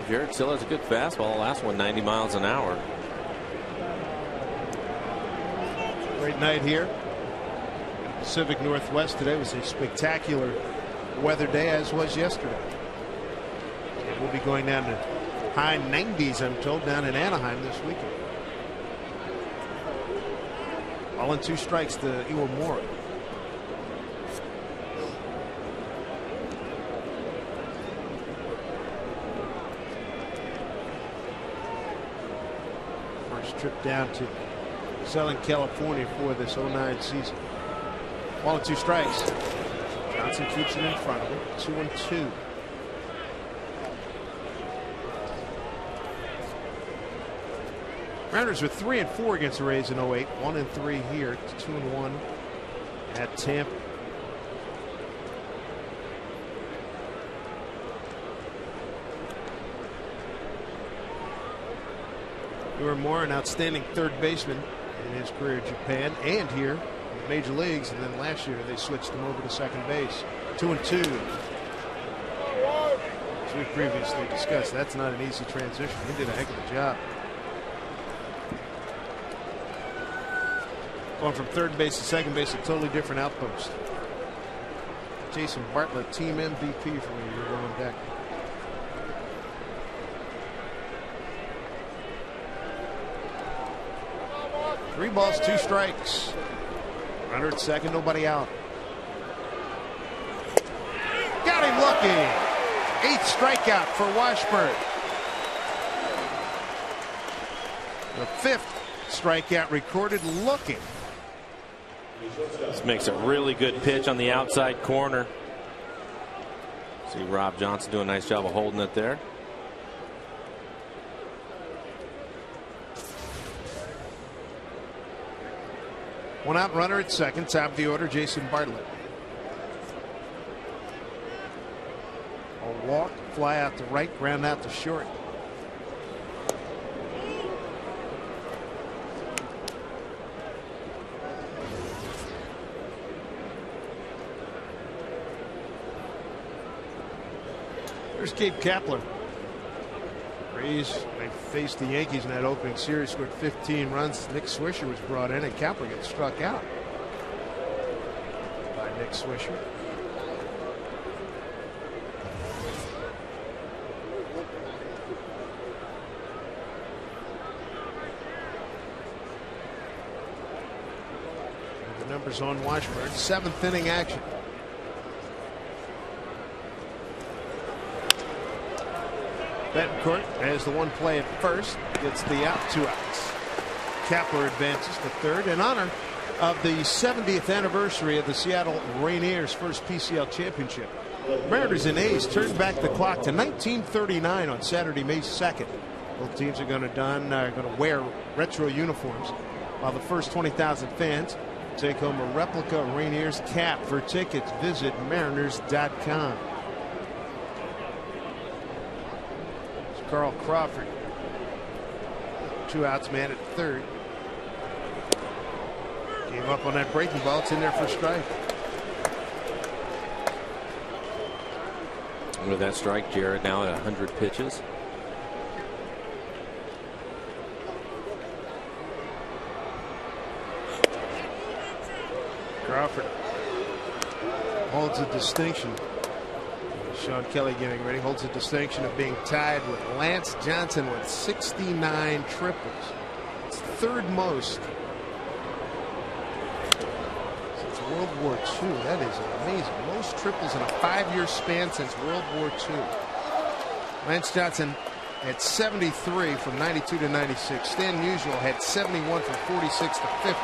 Jared still has a good fastball. The last one 90 miles an hour. Great night here. Pacific Northwest today was a spectacular weather day, as was yesterday. And we'll be going down to high 90s, I'm told, down in Anaheim this weekend. All in 2 strikes to Iwo Morrow. First trip down to Southern California for this 09 season. All in 2 strikes. Johnson keeps it in front of him. 2-2. Mariners were 3-4 against the Rays in 08. 1-3 here. 2-1 at Tampa. Moore, an outstanding third baseman in his career in Japan and here in the major leagues. And then last year they switched him over to second base. 2-2. As we previously discussed, that's not an easy transition. He did a heck of a job. Going from third base to second base, a totally different outpost. Jason Bartlett, team MVP for me. You're on deck. Three balls, 2 strikes. Runner at second, nobody out. Got him looking. 8th strikeout for Washburn. The 5th strikeout recorded looking. This makes a really good pitch on the outside corner. See Rob Johnson do a nice job of holding it there. One out, runner at second. Top of the order, Jason Bartlett. A walk, fly out to right, ground out to short. There's Gabe Kapler. Rays, they faced the Yankees in that opening series, scored 15 runs. Nick Swisher was brought in, and Kapler gets struck out by Nick Swisher. And the numbers on Washburn. 7th inning action. Betancourt has the one play at first, gets the out, 2 outs. Kapler advances to third in honor of the 70th anniversary of the Seattle Rainiers' first PCL championship. Mariners and A's turned back the clock to 1939 on Saturday, May 2nd. Both teams are going to wear retro uniforms, while the first 20,000 fans take home a replica Rainiers cap. For tickets, visit mariners.com. Carl Crawford. 2 outs, man at third. Came up on that breaking ball. It's in there for a strike. With that strike, Jared now at 100 pitches. Crawford holds a distinction. Sean Kelly getting ready, holds a distinction of being tied with Lance Johnson with 69 triples. It's 3rd most since World War II. That is amazing. Most triples in a 5-year span since World War II. Lance Johnson had 73 from 92 to 96. Stan Musial had 71 from 46 to 50.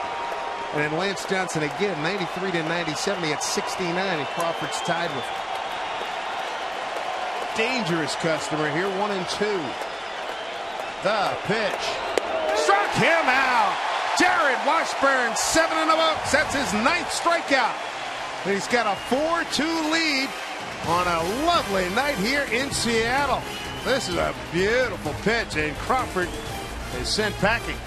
And then Lance Johnson again, 93 to 97. He had 69, and Crawford's tied with dangerous customer here, 1-2. The pitch. Struck him out. Jared Washburn, 7 in the books. That's his 9th strikeout. And he's got a 4-2 lead on a lovely night here in Seattle. This is a beautiful pitch, and Crawford is sent packing.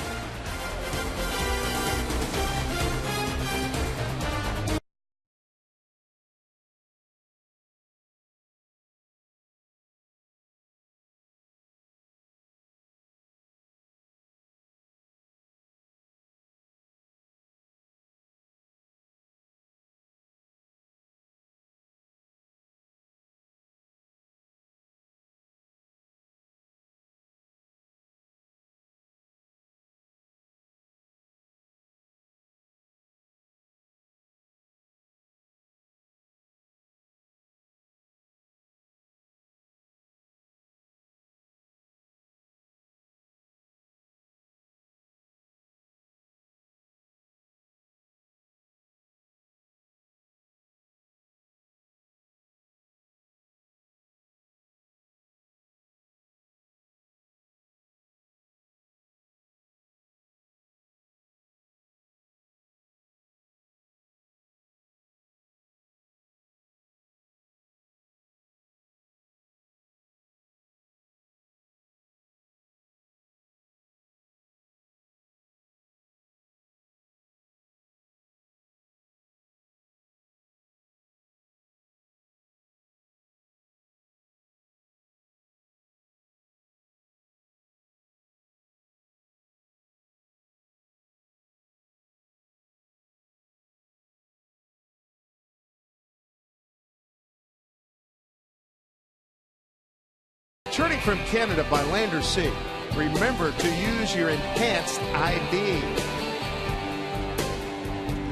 Returning from Canada by land or sea, remember to use your enhanced ID.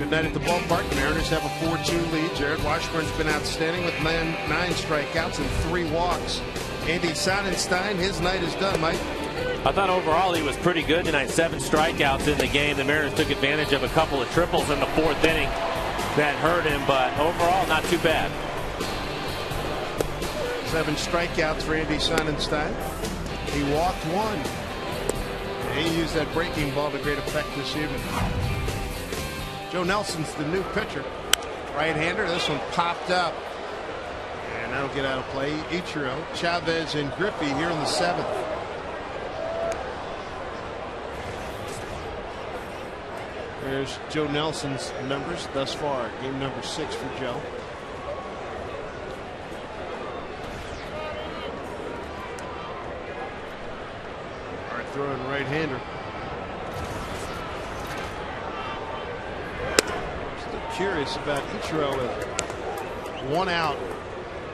Good night at the ballpark. Mariners have a 4-2 lead. Jared Washburn's been outstanding with 9 strikeouts and 3 walks. Andy Sonnenstein, his night is done, Mike. I thought overall he was pretty good tonight. 7 strikeouts in the game. The Mariners took advantage of a couple of triples in the 4th inning that hurt him, but overall not too bad. 7 strikeouts for Andy Sonnenstein. He walked 1. And he used that breaking ball to great effect this evening. Joe Nelson's the new pitcher. Right-hander. This one popped up. And that'll get out of play. Ichiro, Chavez, and Griffey here in the 7th. There's Joe Nelson's numbers thus far. Game number 6 for Joe. Throwing right-hander. Still curious about Ichiro with 1 out.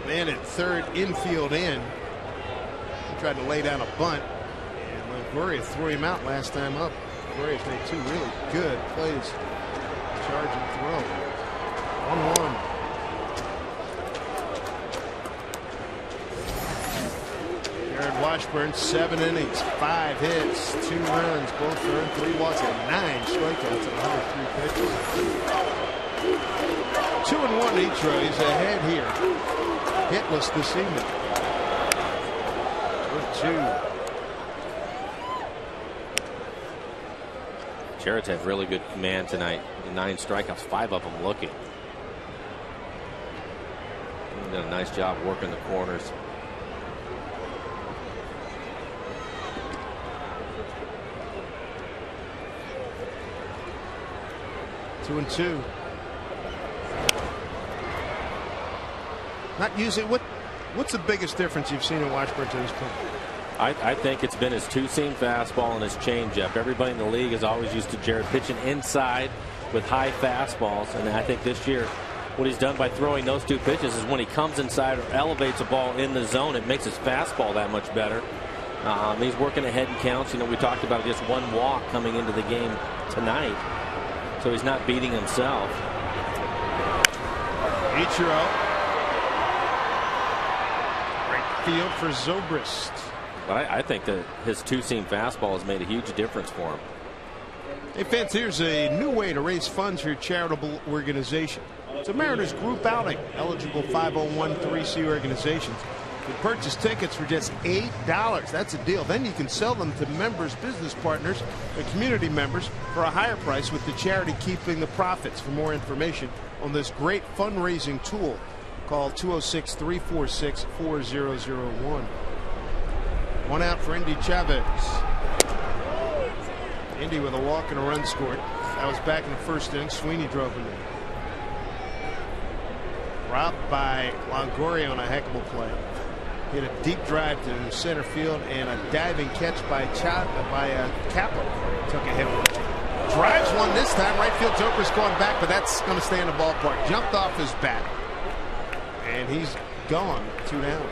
Man at 3rd, infield in. He tried to lay down a bunt, and Longoria threw him out last time up. Longoria's made 2 really good plays. Charge and throw. 1-1. Jared Washburn, 7 innings, 5 hits, 2 runs, both earned, 3 walks, and 9 strikeouts in 103 pitches. 2-1 Ichiro. He's ahead here. Hitless this evening. 2. Jared's had really good command tonight. 9 strikeouts, 5 of them looking. He did a nice job working the corners. Two and 2. Not using what's the biggest difference you've seen in Washburn to this point? I think it's been his two-seam fastball and his changeup. Everybody in the league is always used to Jared pitching inside with high fastballs, and I think this year what he's done by throwing those 2 pitches is when he comes inside or elevates a ball in the zone, it makes his fastball that much better. He's working ahead in counts. You know, we talked about just 1 walk coming into the game tonight. So he's not beating himself. Ichiro. Right field for Zobrist. But I think that his two-seam fastball has made a huge difference for him. Hey fans, here's a new way to raise funds for your charitable organization. It's a Mariners group outing. Eligible 501(c) organizations can purchase tickets for just $8. That's a deal. Then you can sell them to members, business partners, and community members for a higher price, with the charity keeping the profits. For more information on this great fundraising tool, call 206-346-4001. One out for Indy Chavez. Indy with a walk and a run scored. That was back in the first inning. Sweeney drove him in. Robbed by Longoria on a heck of a play. Hit a deep drive to center field and a diving catch by Kapler. Took a hit. Drives one this time. Right field Zobrist's going back, but that's going to stay in the ballpark. Jumped off his bat. And he's gone. 2 down.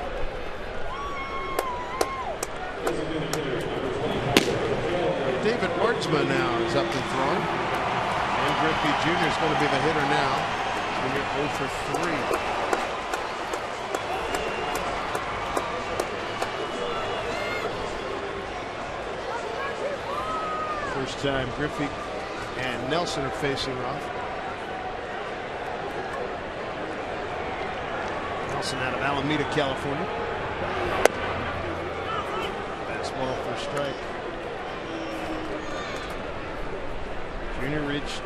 David Ortzman now is up and throwing. And Griffey Jr. is going to be the hitter now. He's going to get 0 for 3. First time Griffey and Nelson are facing off. Nelson out of Alameda, California. Fastball for a strike. Junior reached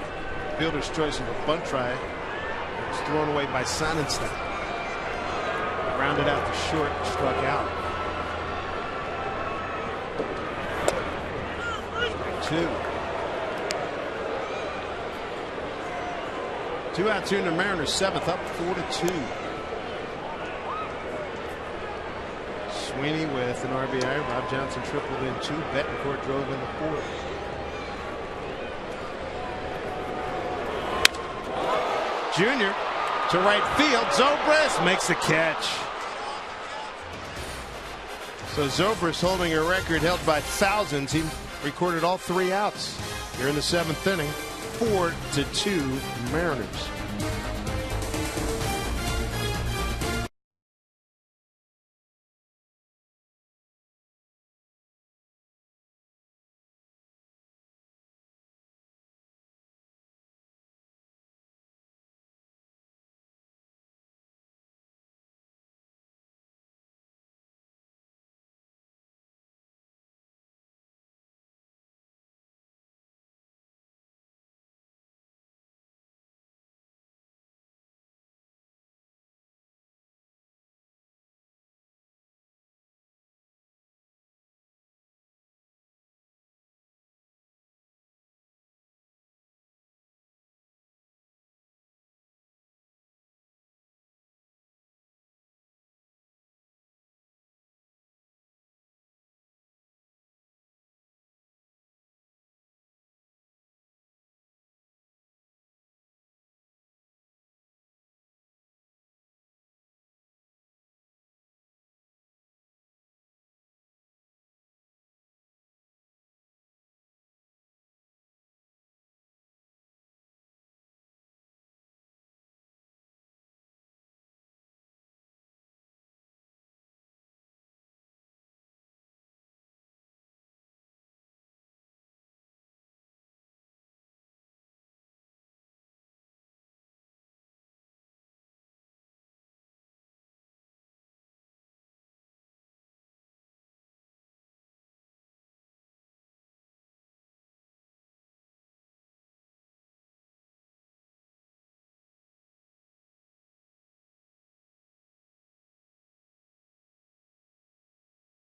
fielder's choice of a bunt try. It was thrown away by Sonnenstein. Grounded out to short, struck out. 2. 2 out, 2 in the Mariners 7th, up 4-2. Sweeney with an RBI. Rob Johnson tripled in 2. Betancourt drove in the 4th. Junior to right field. Zobrist makes the catch. So Zobrist holding a record held by thousands. He recorded all 3 outs here in the 7th inning. 4-2 Mariners.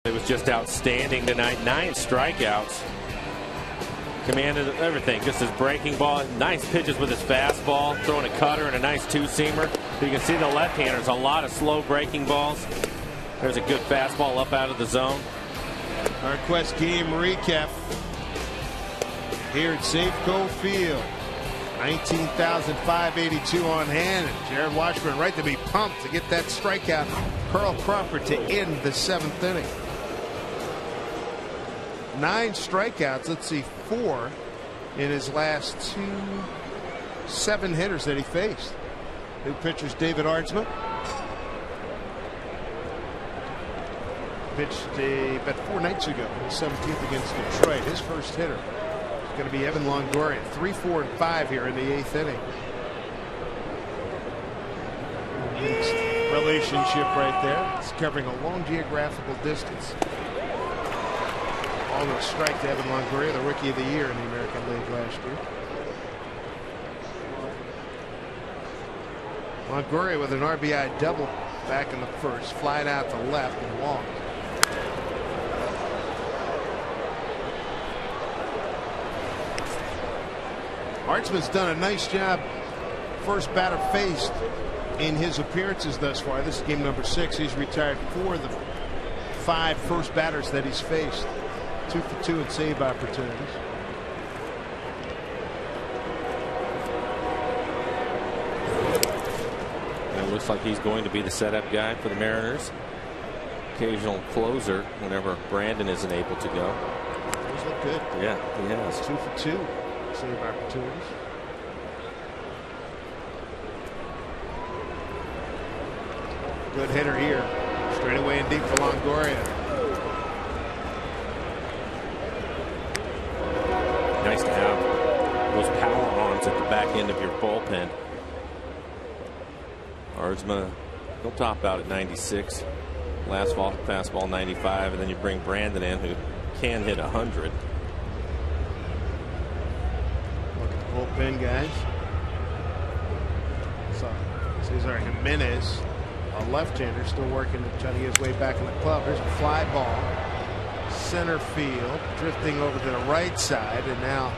It was just outstanding tonight. 9 strikeouts. Commanded everything. Just his breaking ball. Nice pitches with his fastball. Throwing a cutter and a nice two-seamer. You can see the left-handers. A lot of slow breaking balls. There's a good fastball up out of the zone. Our Quest game recap here at Safeco Field. 19,582 on hand. And Jared Washburn right to be pumped to get that strikeout. Carl Crawford to end the 7th inning. 9 strikeouts. Let's see, 4 in his last 7 hitters that he faced. New pitcher's David Ardsman. pitched about 4 nights ago, the 17th against Detroit. His first hitter is going to be Evan Longoria. 3, 4, and 5 here in the 8th inning. Relationship right there. It's covering a long geographical distance. Almost strike to Evan Longoria, the Rookie of the Year in the American League last year. Longoria with an RBI double back in the first, flied out to left and walked. Hartzman's done a nice job, first batter faced in his appearances thus far. This is game number 6. He's retired 4 of the 5 first batters that he's faced. 2 for 2 in save opportunities. It looks like he's going to be the setup guy for the Mariners. Occasional closer whenever Brandon isn't able to go. He's looked good. Yeah, he has. 2 for 2 save opportunities. Good hitter here. Straight away and deep for Longoria. Nice to have those power arms at the back end of your bullpen. Hartzman, he'll top out at 96. Last fastball 95, and then you bring Brandon in, who can hit 100. Look at the bullpen, guys. So Cesar Jimenez, a left-hander, still working to try to get his way back in the club. Here's a fly ball, center field, drifting over to the right side, and now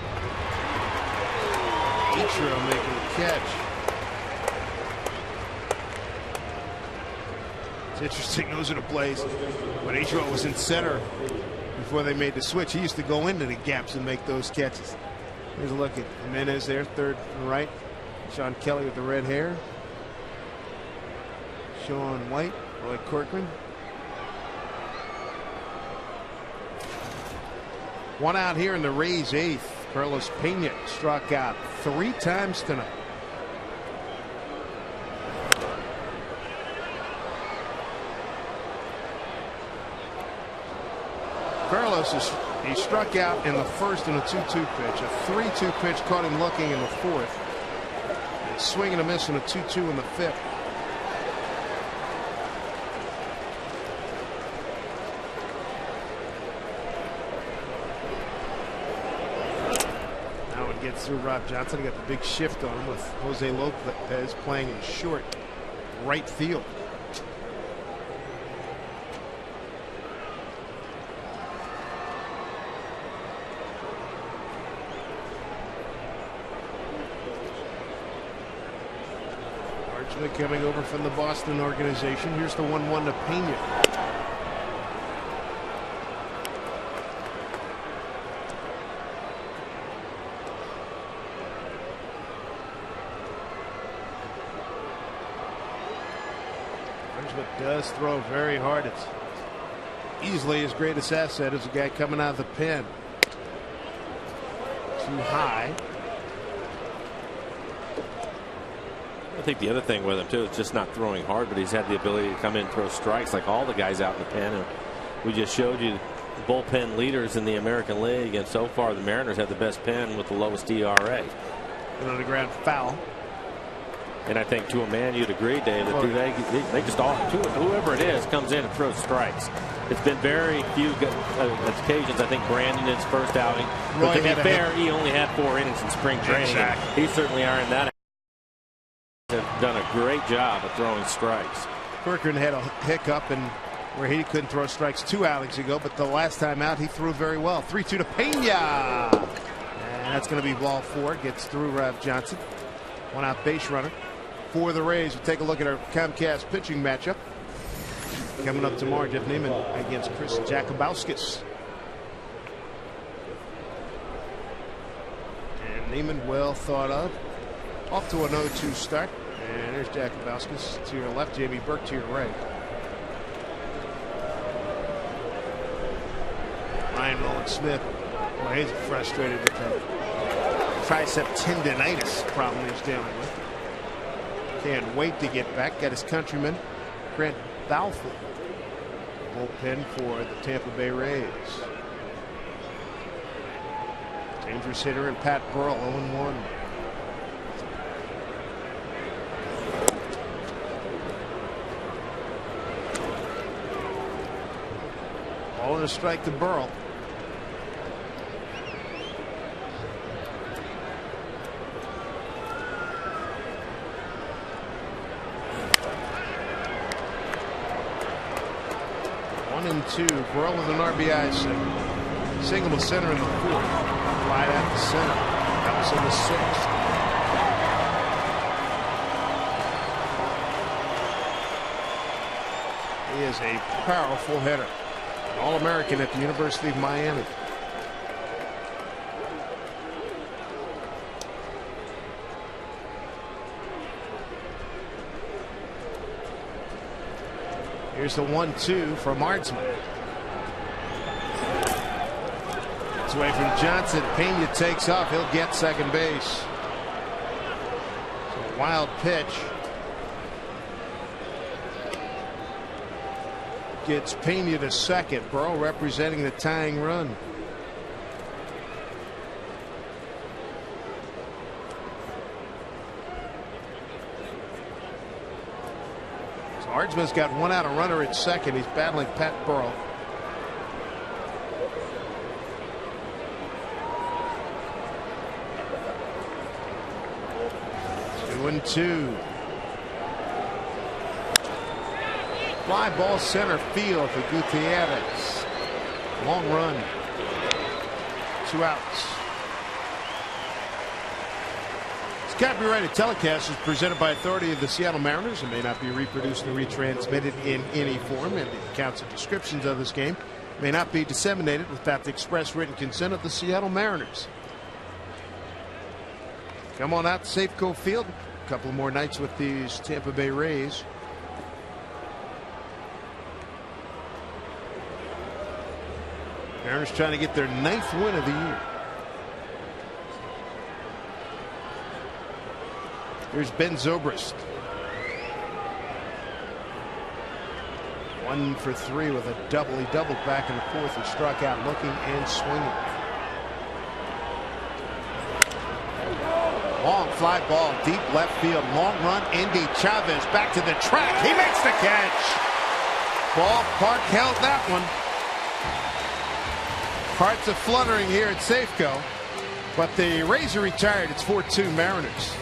Ichiro making the catch. It's interesting, those are the plays when Ichiro was in center before they made the switch. He used to go into the gaps and make those catches. Here's a look at Jimenez there, third from right. Sean Kelly with the red hair. Sean White, Roy Corcoran. 1 out here in the Rays' 8th. Carlos Pena struck out 3 times tonight. Carlos he struck out in the first in a 2-2 pitch. A 3-2 pitch caught him looking in the 4th. And swing and a miss in a 2-2 in the 5th. Gets through Rob Johnson. He got the big shift on him with Jose Lopez playing in short right field. Archman coming over from the Boston organization. Here's the 1-1 to Pena. Does throw very hard. It's easily his greatest asset is a guy coming out of the pen. Too high. I think the other thing with him too is just not throwing hard, but he's had the ability to come in and throw strikes like all the guys out in the pen. And we just showed you the bullpen leaders in the American League, and so far the Mariners have the best pen with the lowest ERA. And on the ground foul. And I think to a man you'd agree, Dave, that they just all, whoever it is, comes in and throws strikes. It's been very few occasions. I think Brandon in his first outing. But to be fair, he only had 4 innings in spring training. Exactly. He certainly earned that. Have done a great job of throwing strikes. Corcoran had a hiccup and where he couldn't throw strikes 2 outings ago, but the last time out he threw very well. 3-2 to Pena. And that's going to be ball 4. Gets through Rob Johnson. 1 out base runner for the Rays. We'll take a look at our Comcast pitching matchup. Coming up tomorrow, Jeff Neiman against Chris Jakubowskis. And Neiman well thought of. Off to an 0-2 start. And there's Jakubowskis to your left, Jamie Burke to your right. Ryan Mullen-Smith. Well, he's frustrated with that tricep tendonitis problem he's dealing with. Can't wait to get back. Got his countryman Grant Balfour bullpen for the Tampa Bay Rays. Dangerous hitter and Pat Burrell, 0-1. Ball and a strike to Burrell. One and two. Burrell with an RBI single to center in the fourth. Fly out to center. That was in the sixth. He is a powerful hitter. All-American at the University of Miami. Here's the 1-2 from Ardsman. It's away from Johnson. Pena takes off. He'll get second base. It's a wild pitch. Gets Pena to second. Burrow representing the tying run. So Ardsman's got one out, a runner at second. He's battling Pat Burrow. Two and two. Fly ball center field for Gutierrez. Long run. 2 outs. This copyrighted telecast is presented by authority of the Seattle Mariners and may not be reproduced or retransmitted in any form, and the accounts and descriptions of this game may not be disseminated without the express written consent of the Seattle Mariners. Come on out to Safeco Field. A couple more nights with these Tampa Bay Rays. Mariners trying to get their 9th win of the year. Here's Ben Zobrist. 1 for 3 with a double. He doubled back in the fourth and struck out looking and swinging. Long fly ball, deep left field, long run. Andy Chavez back to the track. He makes the catch. Ballpark held that one. Hearts are fluttering here at Safeco, but the Rays are retired. It's 4-2 Mariners.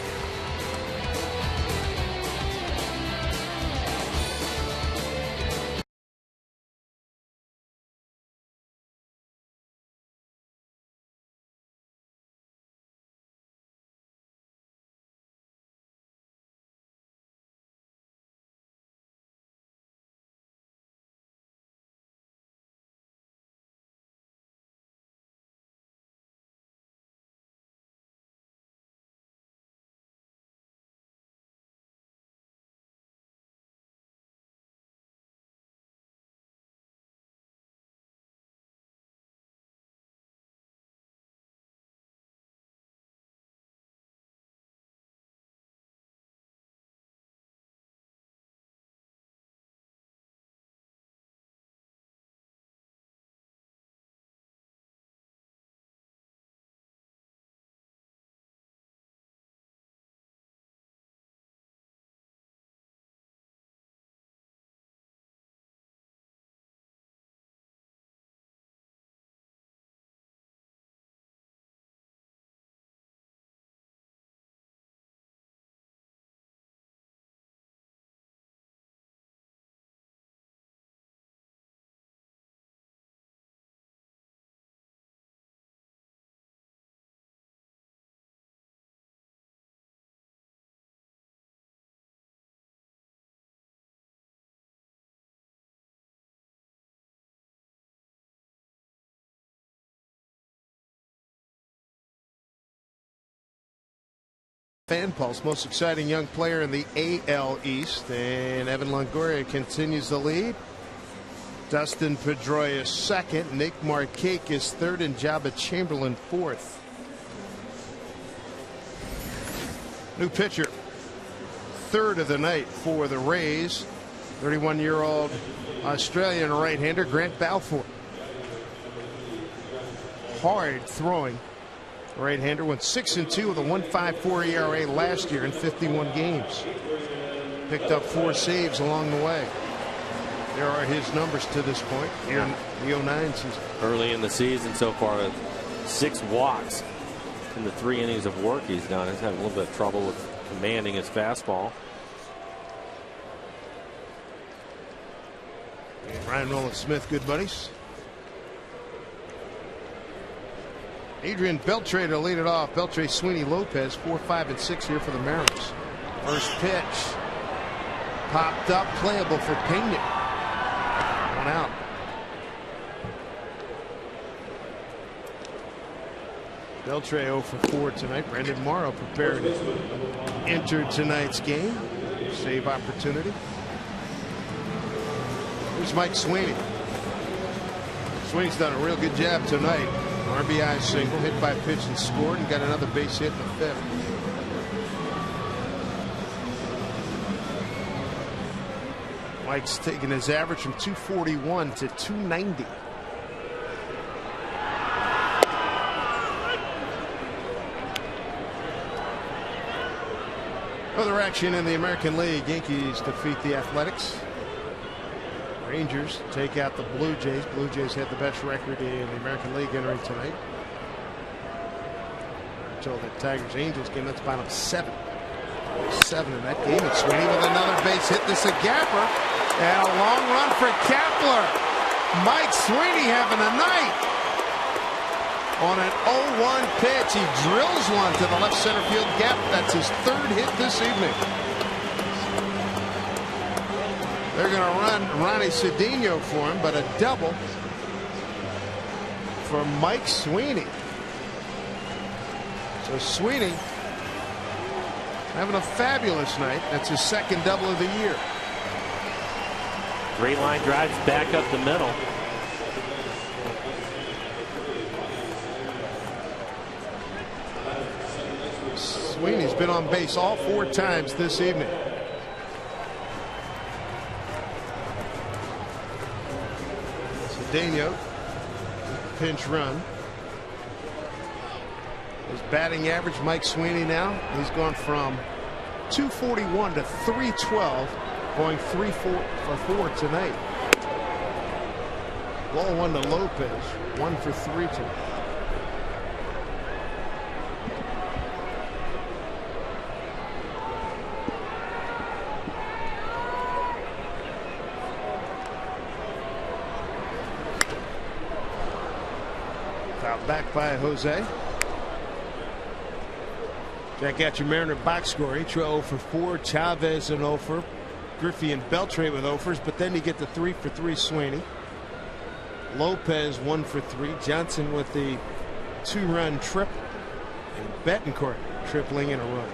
Fan Pulse, most exciting young player in the AL East, and Evan Longoria continues the lead. Dustin Pedroia second, Nick Markakis third, and Jabba Chamberlain fourth. New pitcher, third of the night for the Rays. 31-year-old Australian right-hander Grant Balfour. Hard throwing right-hander, went 6-2 with a 1.54 ERA last year in 51 games. Picked up 4 saves along the way. There are his numbers to this point in the 09 season. Early in the season so far, 6 walks in the 3 innings of work he's done. He's had a little bit of trouble with commanding his fastball. And Ryan Nolan-Smith, good buddies. Adrian Beltre to lead it off. Beltre, Sweeney, Lopez, 4, 5, and 6 here for the Mariners. First pitch popped up, playable for Pena. 1 out. Beltre 0 for 4 tonight. Brandon Morrow prepared to enter tonight's game. Save opportunity. Here's Mike Sweeney. Sweeney's done a real good job tonight. RBI single, hit by pitch and scored, and got another base hit in the 5th. Mike's taking his average from 241 to 290. Other action in the American League. Yankees defeat the Athletics. Rangers take out the Blue Jays. Blue Jays had the best record in the American League entering tonight. Until the Tigers-Angels game, that's bottom 7. 7 in that game. And Sweeney with another base hit. This a gapper. And a long run for Kepler. Mike Sweeney having a night. On an 0-1 pitch, he drills one to the left center field gap. That's his 3rd hit this evening. They're going to run Ronnie Cedeno for him, but a double for Mike Sweeney. So Sweeney having a fabulous night. That's his 2nd double of the year. 3 line drives back up the middle. Sweeney's been on base all 4 times this evening. Cedeno, pinch run. His batting average, Mike Sweeney now, he's gone from 241 to 312, going 3 for 4 tonight. Ball 1 to Lopez, 1 for 3 tonight. Back by Jose. Jack at your Mariner box score. Each 0 for 4. Chavez an 0 for. Griffey and Beltre with 0 fors, but then you get the 3 for 3 Sweeney. Lopez 1 for 3. Johnson with the 2-run triple. And Betancourt tripling in a run.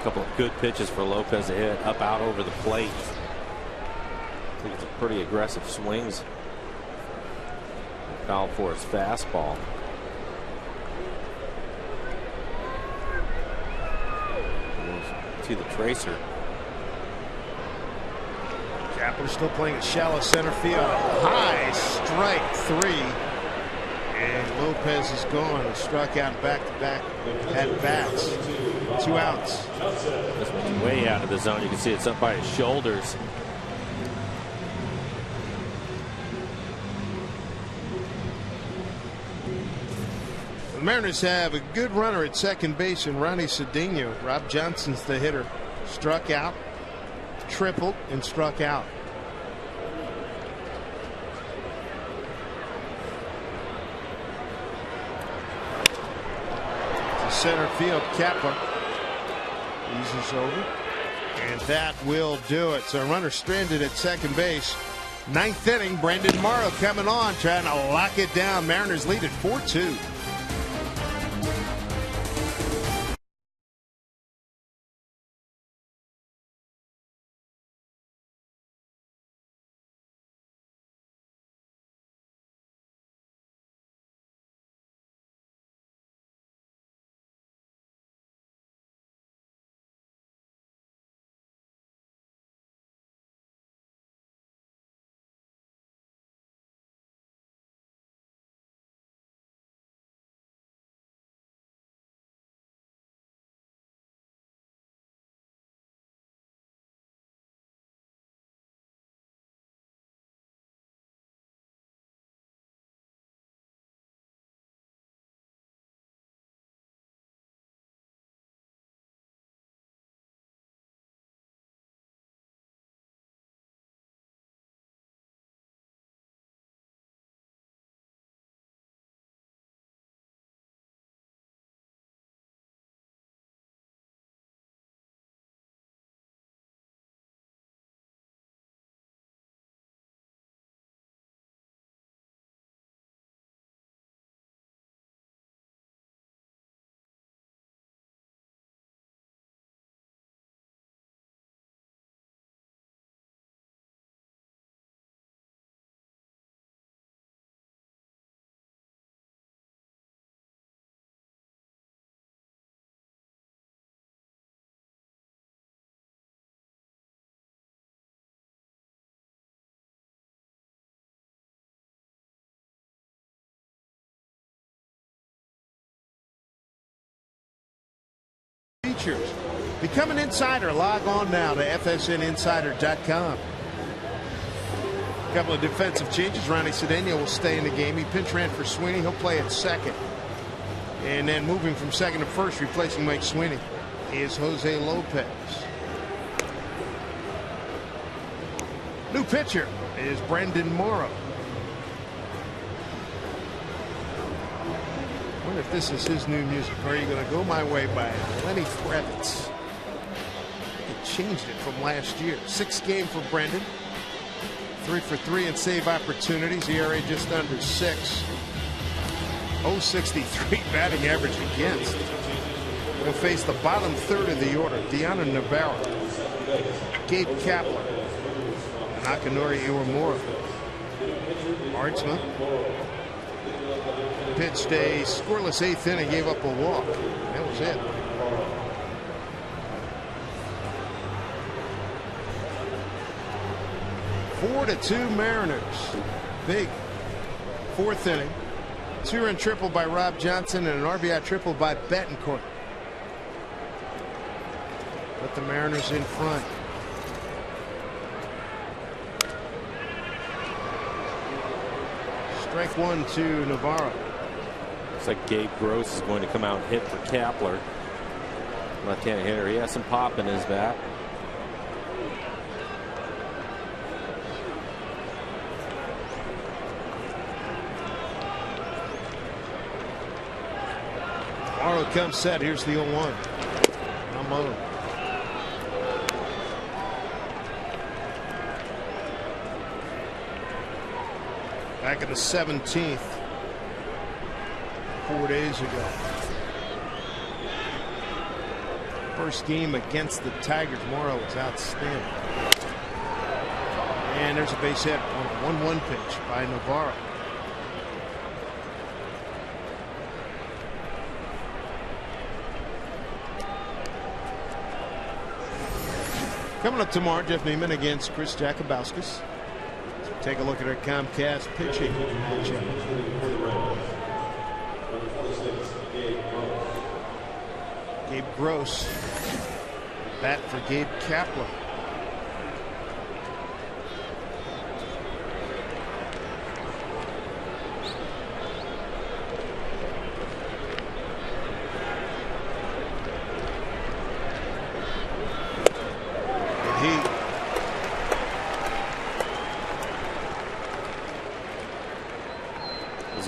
Couple of good pitches for Lopez to hit up out over the plate. I think it's a pretty aggressive swings. Foul for his fastball. To the tracer. Kapler still playing a shallow center field. High strike 3. And Lopez is gone. He struck out back-to-back at bats. 2 outs. This one's way out of the zone. You can see it's up by his shoulders. The Mariners have a good runner at second base in Ronnie Cedeno. Rob Johnson's the hitter. Struck out, tripled, and struck out. To center field, Kepler eases over, and that will do it. So runner stranded at second base. 9th inning, Brandon Morrow coming on, trying to lock it down. Mariners lead at 4-2. features. Become an insider. Log on now to fsninsider.com. A couple of defensive changes. Ronnie Cedeno will stay in the game. He pinch ran for Sweeney. He'll play at second. And then moving from second to first, replacing Mike Sweeney, is Jose Lopez. New pitcher is Brendan Morrow. I wonder if this is his new music. Or are you going to go my way by Lenny Kravitz? It changed it from last year. 6th game for Brendan. 3 for 3 in save opportunities. ERA just under 6. 0.63 batting average against. Will face the bottom third of the order. Deanna Navarro, Gabe Kapler, and Akinori Iwamura. Marksman pitched a scoreless 8th inning, gave up a walk. That was it. Four to 2 Mariners. Big 4th inning. 2-run triple by Rob Johnson and an RBI triple by Betancourt. Put the Mariners in front. Strike 1 to Navarro. Looks like Gabe Gross is going to come out and hit for Kapler. Left-handed hitter. He has some pop in his bat. Morrow comes set. Here's the 0-1. Now Morrow. Back in the 17th. 4 days ago. First game against the Tigers. Morrow was outstanding. And there's a base hit on a 1-1 pitch by Navarro. Coming up tomorrow, Jeff Neiman against Chris Jakubauskas. So take a look at our Comcast pitching matchup. Gabe Gross, bat for Gabe Kapler.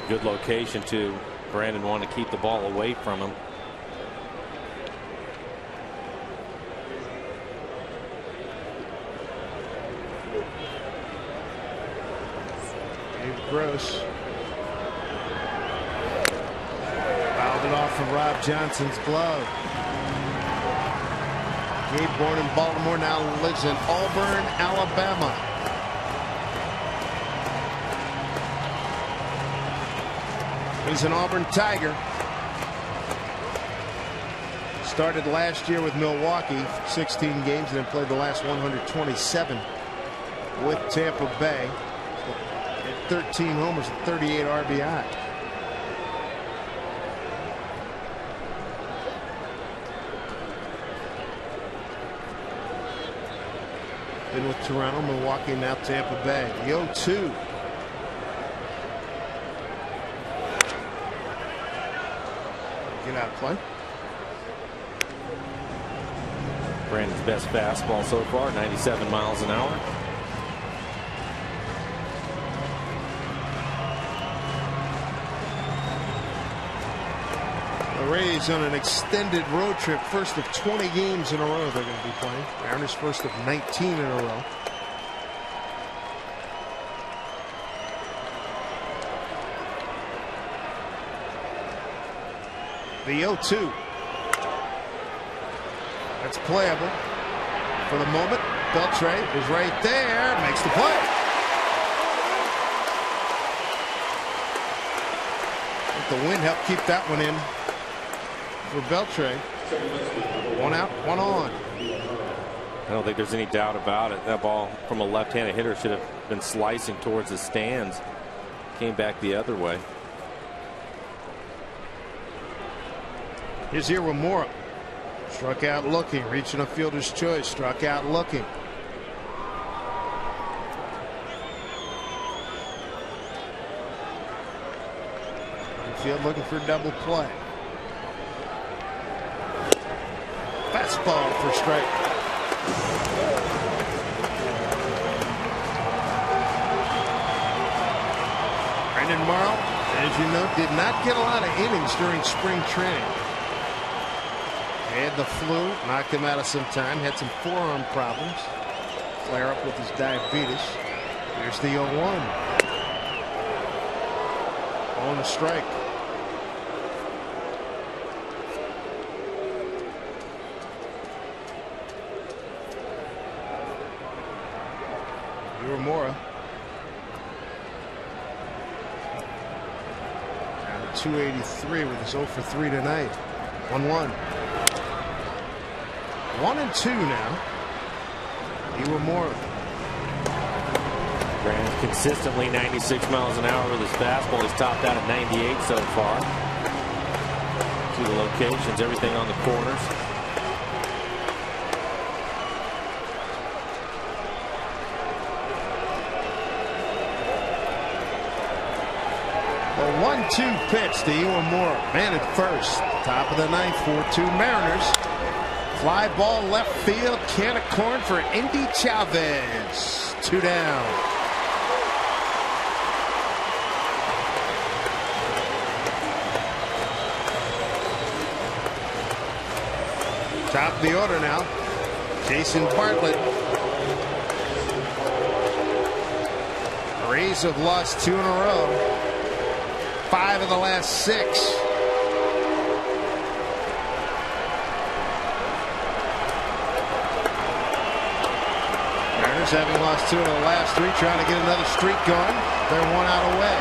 Good location too. Brandon wanted to keep the ball away from him. Gabe Gross fouled it off of Rob Johnson's glove. Gabe, born in Baltimore, now lives in Auburn, Alabama. He's an Auburn Tiger. Started last year with Milwaukee, 16 games, and then played the last 127 with Tampa Bay. At 13 homers and 38 RBI. Been with Toronto, Milwaukee, now Tampa Bay. The 0-2. Get out of play. Brandon's best fastball so far, 97 miles an hour. The Rays on an extended road trip, first of 20 games in a row they're going to be playing. Mariners first of 19 in a row. The 0-2. That's playable for the moment. Beltre is right there, makes the play. The wind helped keep that one in for Beltre. 1 out, 1 on. I don't think there's any doubt about it. That ball from a left-handed hitter should have been slicing towards the stands. Came back the other way. Here's Iwamura. Struck out looking, reaching a fielder's choice, struck out looking. Field looking for double play. Fastball for strike. Brandon Morrow, as you know, did not get a lot of innings during spring training. He had the flu, knocked him out of some time, had some forearm problems. Flare up with his diabetes. Here's the 0-1. On a strike. Morrow. Down to 283 with his 0 for 3 tonight. 1-1. 1-2 now. Morrow. Grant consistently 96 miles an hour with his fastball. He's topped out at 98 so far. See the locations, everything on the corners. A 1-2 pitch to Morrow. Man at first. Top of the ninth, 4-2 Mariners. Fly ball left field. Can of corn for Indy Chavez. 2 down. Top of the order now. Jason Bartlett. Rays have lost 2 in a row. 5 of the last 6. Mariners having lost 2 of the last 3, trying to get another streak going. They're 1 out away.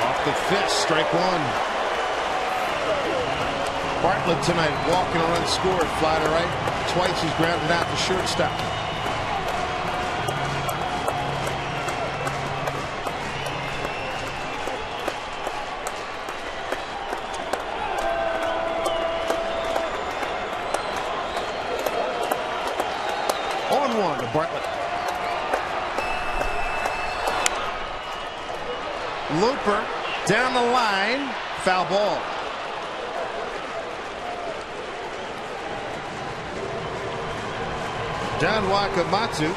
Off the fifth, strike 1. Bartlett tonight walking a run scored, fly to right. Twice he's grounded out to shortstop. Bartlett. Looper down the line. Foul ball. John Wakamatsu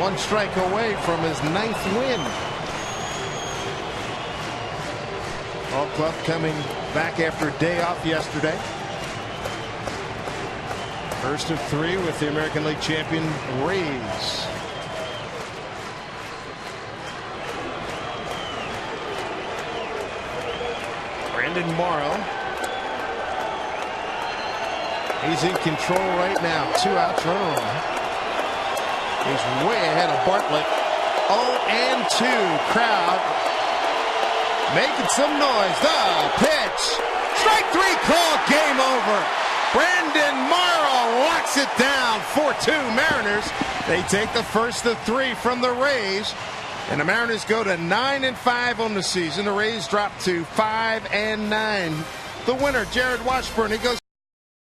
1 strike away from his 9th win. All club coming back after a day off yesterday. First of 3 with the American League champion Rays. Brandon Morrow. He's in control right now. 2 outs, runner on. He's way ahead of Bartlett. 0-2. Crowd making some noise. The pitch. Strike 3 call. Game over. Brandon Morrow locks it down. 4-2 Mariners. They take the first of 3 from the Rays. And the Mariners go to 9-5 on the season. The Rays drop to 5-9. The winner, Jared Washburn, he goes